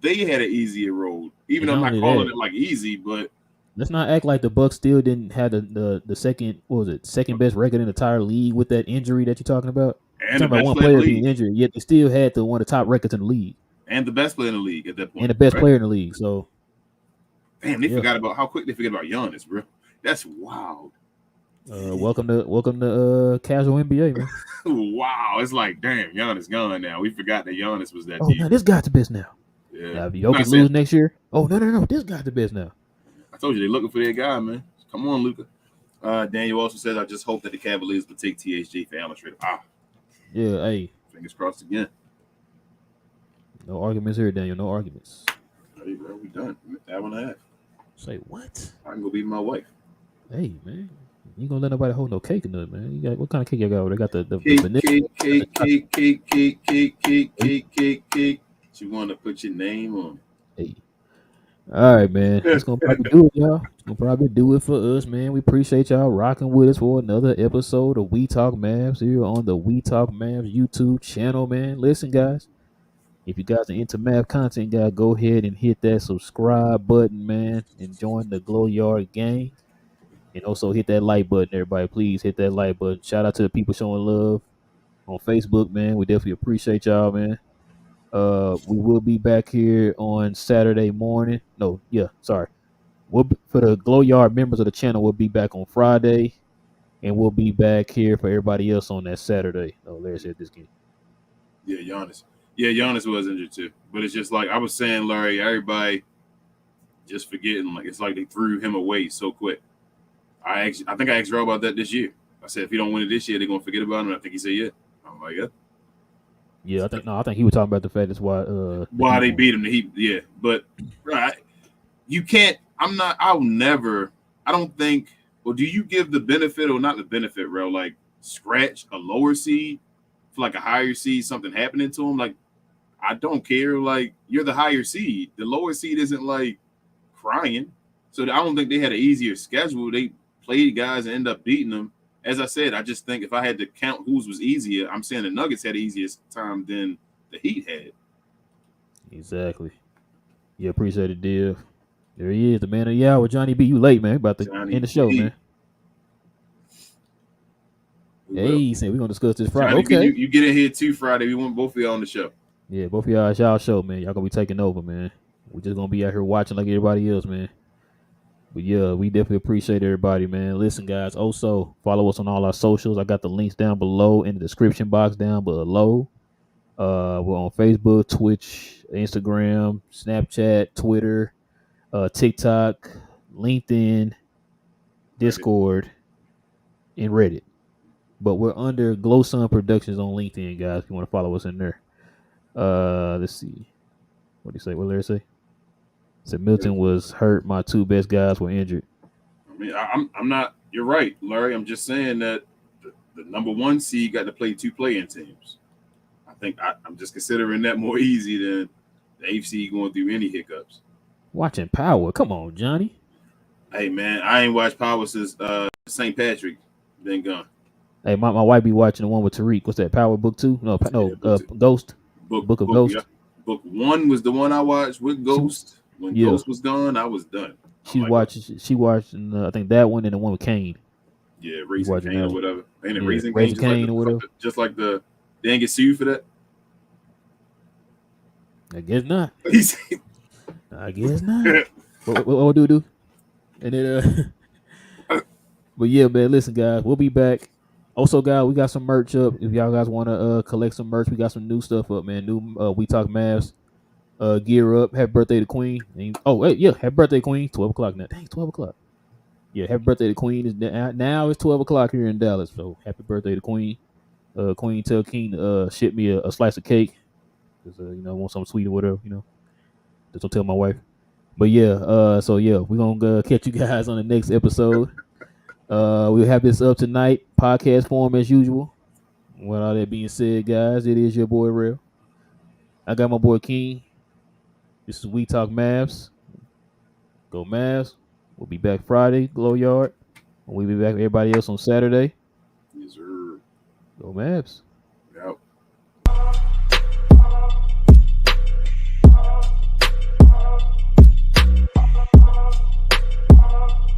they had an easier road. Even And though I'm not not only calling that, it like easy, but let's not act like the Bucks still didn't have the second, what was it, second best record in the entire league with that injury that you're talking about. You're and the talking about best one player in the player being league, injured, yet they still had one of the top records in the league and the best player in the league at that and point, the best right? player in the league. So Damn, they yeah, forgot about how quick they forget about Giannis, bro. That's wild. welcome to casual NBA, man. Wow, it's like damn, Giannis gone now. We forgot that Giannis was that Oh, deep. now this guy's the best now. Yeah, Now if I'm Jokic not saying. lose next year, oh no, this guy's the best now. I told you they're looking for their guy, man. Come on, Luca. Daniel also says, I just hope that the Cavaliers will take THJ for Allen Schrader. Yeah, hey, Fingers crossed again. no arguments here, Daniel. No arguments. Hey, bro, we done. Hour and a half. Say what? I can go be my wife. Hey, man, you gonna let nobody hold no cake or nothing, man? You got what kind of cake you got? They got the Cake, vanilla. cake. You want to put your name on Hey. All right, man. That's it. gonna probably do it, y'all. It's gonna probably do it for us, man. We appreciate y'all rocking with us for another episode of We Talk Mavs here on the We Talk Mavs YouTube channel, man. Listen, guys, if you guys are into Mav content, guys, go ahead and hit that subscribe button, man, and join the Glow Yard gang. And also hit that like button, everybody. Please hit that like button. Shout out to the people showing love on Facebook, man. We definitely appreciate y'all, man. We will be back here on Saturday morning. No, yeah, sorry. For the Glow Yard members of the channel, we'll be back on Friday, and we'll be back here for everybody else on that Saturday. Oh, Larry said this game. Yeah, Giannis. Yeah, Giannis was injured too. But it's just like I was saying, Larry, everybody just forgetting. Like it's like they threw him away so quick. I think I asked Rob about that this year. I said if he don't win it this year, they're gonna forget about him. And I think he said yeah. I'm like, yeah. Yeah, I think he was talking about the fact that's why Why they won. beat him, the Heat, yeah. But right, you can't. I'll never. I don't think. Well, do you give the benefit or not the benefit, bro? Like scratch a lower seed for like a higher seed, something happening to him. Like I don't care. Like you're the higher seed. The lower seed isn't like crying. So I don't think they had an easier schedule. They played guys and end up beating them. As I said, I just think if I had to count whose was easier, I'm saying the Nuggets had the easiest time than the Heat had. Exactly. Yeah, appreciate it, Div. There he is, the man of the hour, Johnny B. You late, man? About to Johnny end the show, B. man. We Hey, will. he said we're gonna discuss this Friday. Johnny B, Okay. you get in here too Friday. We want both of y'all on the show. Yeah, both of y'all, it's y'all show, man. Y'all gonna be taking over, man. We just gonna be out here watching like everybody else, man. But yeah, we definitely appreciate everybody, man. Listen, guys, also follow us on all our socials. I got the links down below in the description box down below. We're on Facebook, Twitch, Instagram, Snapchat, Twitter, TikTok, LinkedIn, Discord, and Reddit. But we're under Glow Sun Productions on LinkedIn, guys. If you want to follow us in there. Let's see. What do you say? What did Larry say? Said Milton was hurt. My two best guys were injured. I mean, I'm not. You're right, Larry. I'm just saying that the number one seed got to play 2 play-in teams. I think I'm just considering that more easy than the AFC going through any hiccups. Watching Power. Come on, Johnny. Hey man, I ain't watched Power since St. Patrick been gone. Hey, my wife be watching the one with Tariq. What's that? Power Book 2? No, Yeah, book 2. Ghost. Book of Yeah. Ghost. Book 1 was the one I watched with Ghost. When Yeah. Ghost was gone, I was done. She watching I think that one and the one with Kane. Yeah, Raising Kane or whatever. Ain't it Raising Raising Kane? Kane or whatever. Just like they didn't get sued for that. I guess not. He said, I guess not. what do? And then but yeah, man, listen, guys, we'll be back. Also, guys, we got some merch up. If y'all guys want to collect some merch, we got some new stuff up, man. New We Talk Mavs gear up. Happy birthday to Queen. Happy birthday, Queen. 12 o'clock now. Dang, 12 o'clock. Yeah, happy birthday to Queen. Now it's 12 o'clock here in Dallas. So happy birthday to Queen. Queen, tell King to ship me a slice of cake. Because, I want something sweet or whatever, Just don't tell my wife. But yeah, we're going to catch you guys on the next episode. We'll have this up tonight, podcast form as usual. With all that being said, guys, it is your boy Real. I got my boy King. This is We Talk Mavs. Go Mavs. We'll be back Friday, Glow Yard. We'll be back with everybody else on Saturday. Yes, sir. Go Mavs. Out.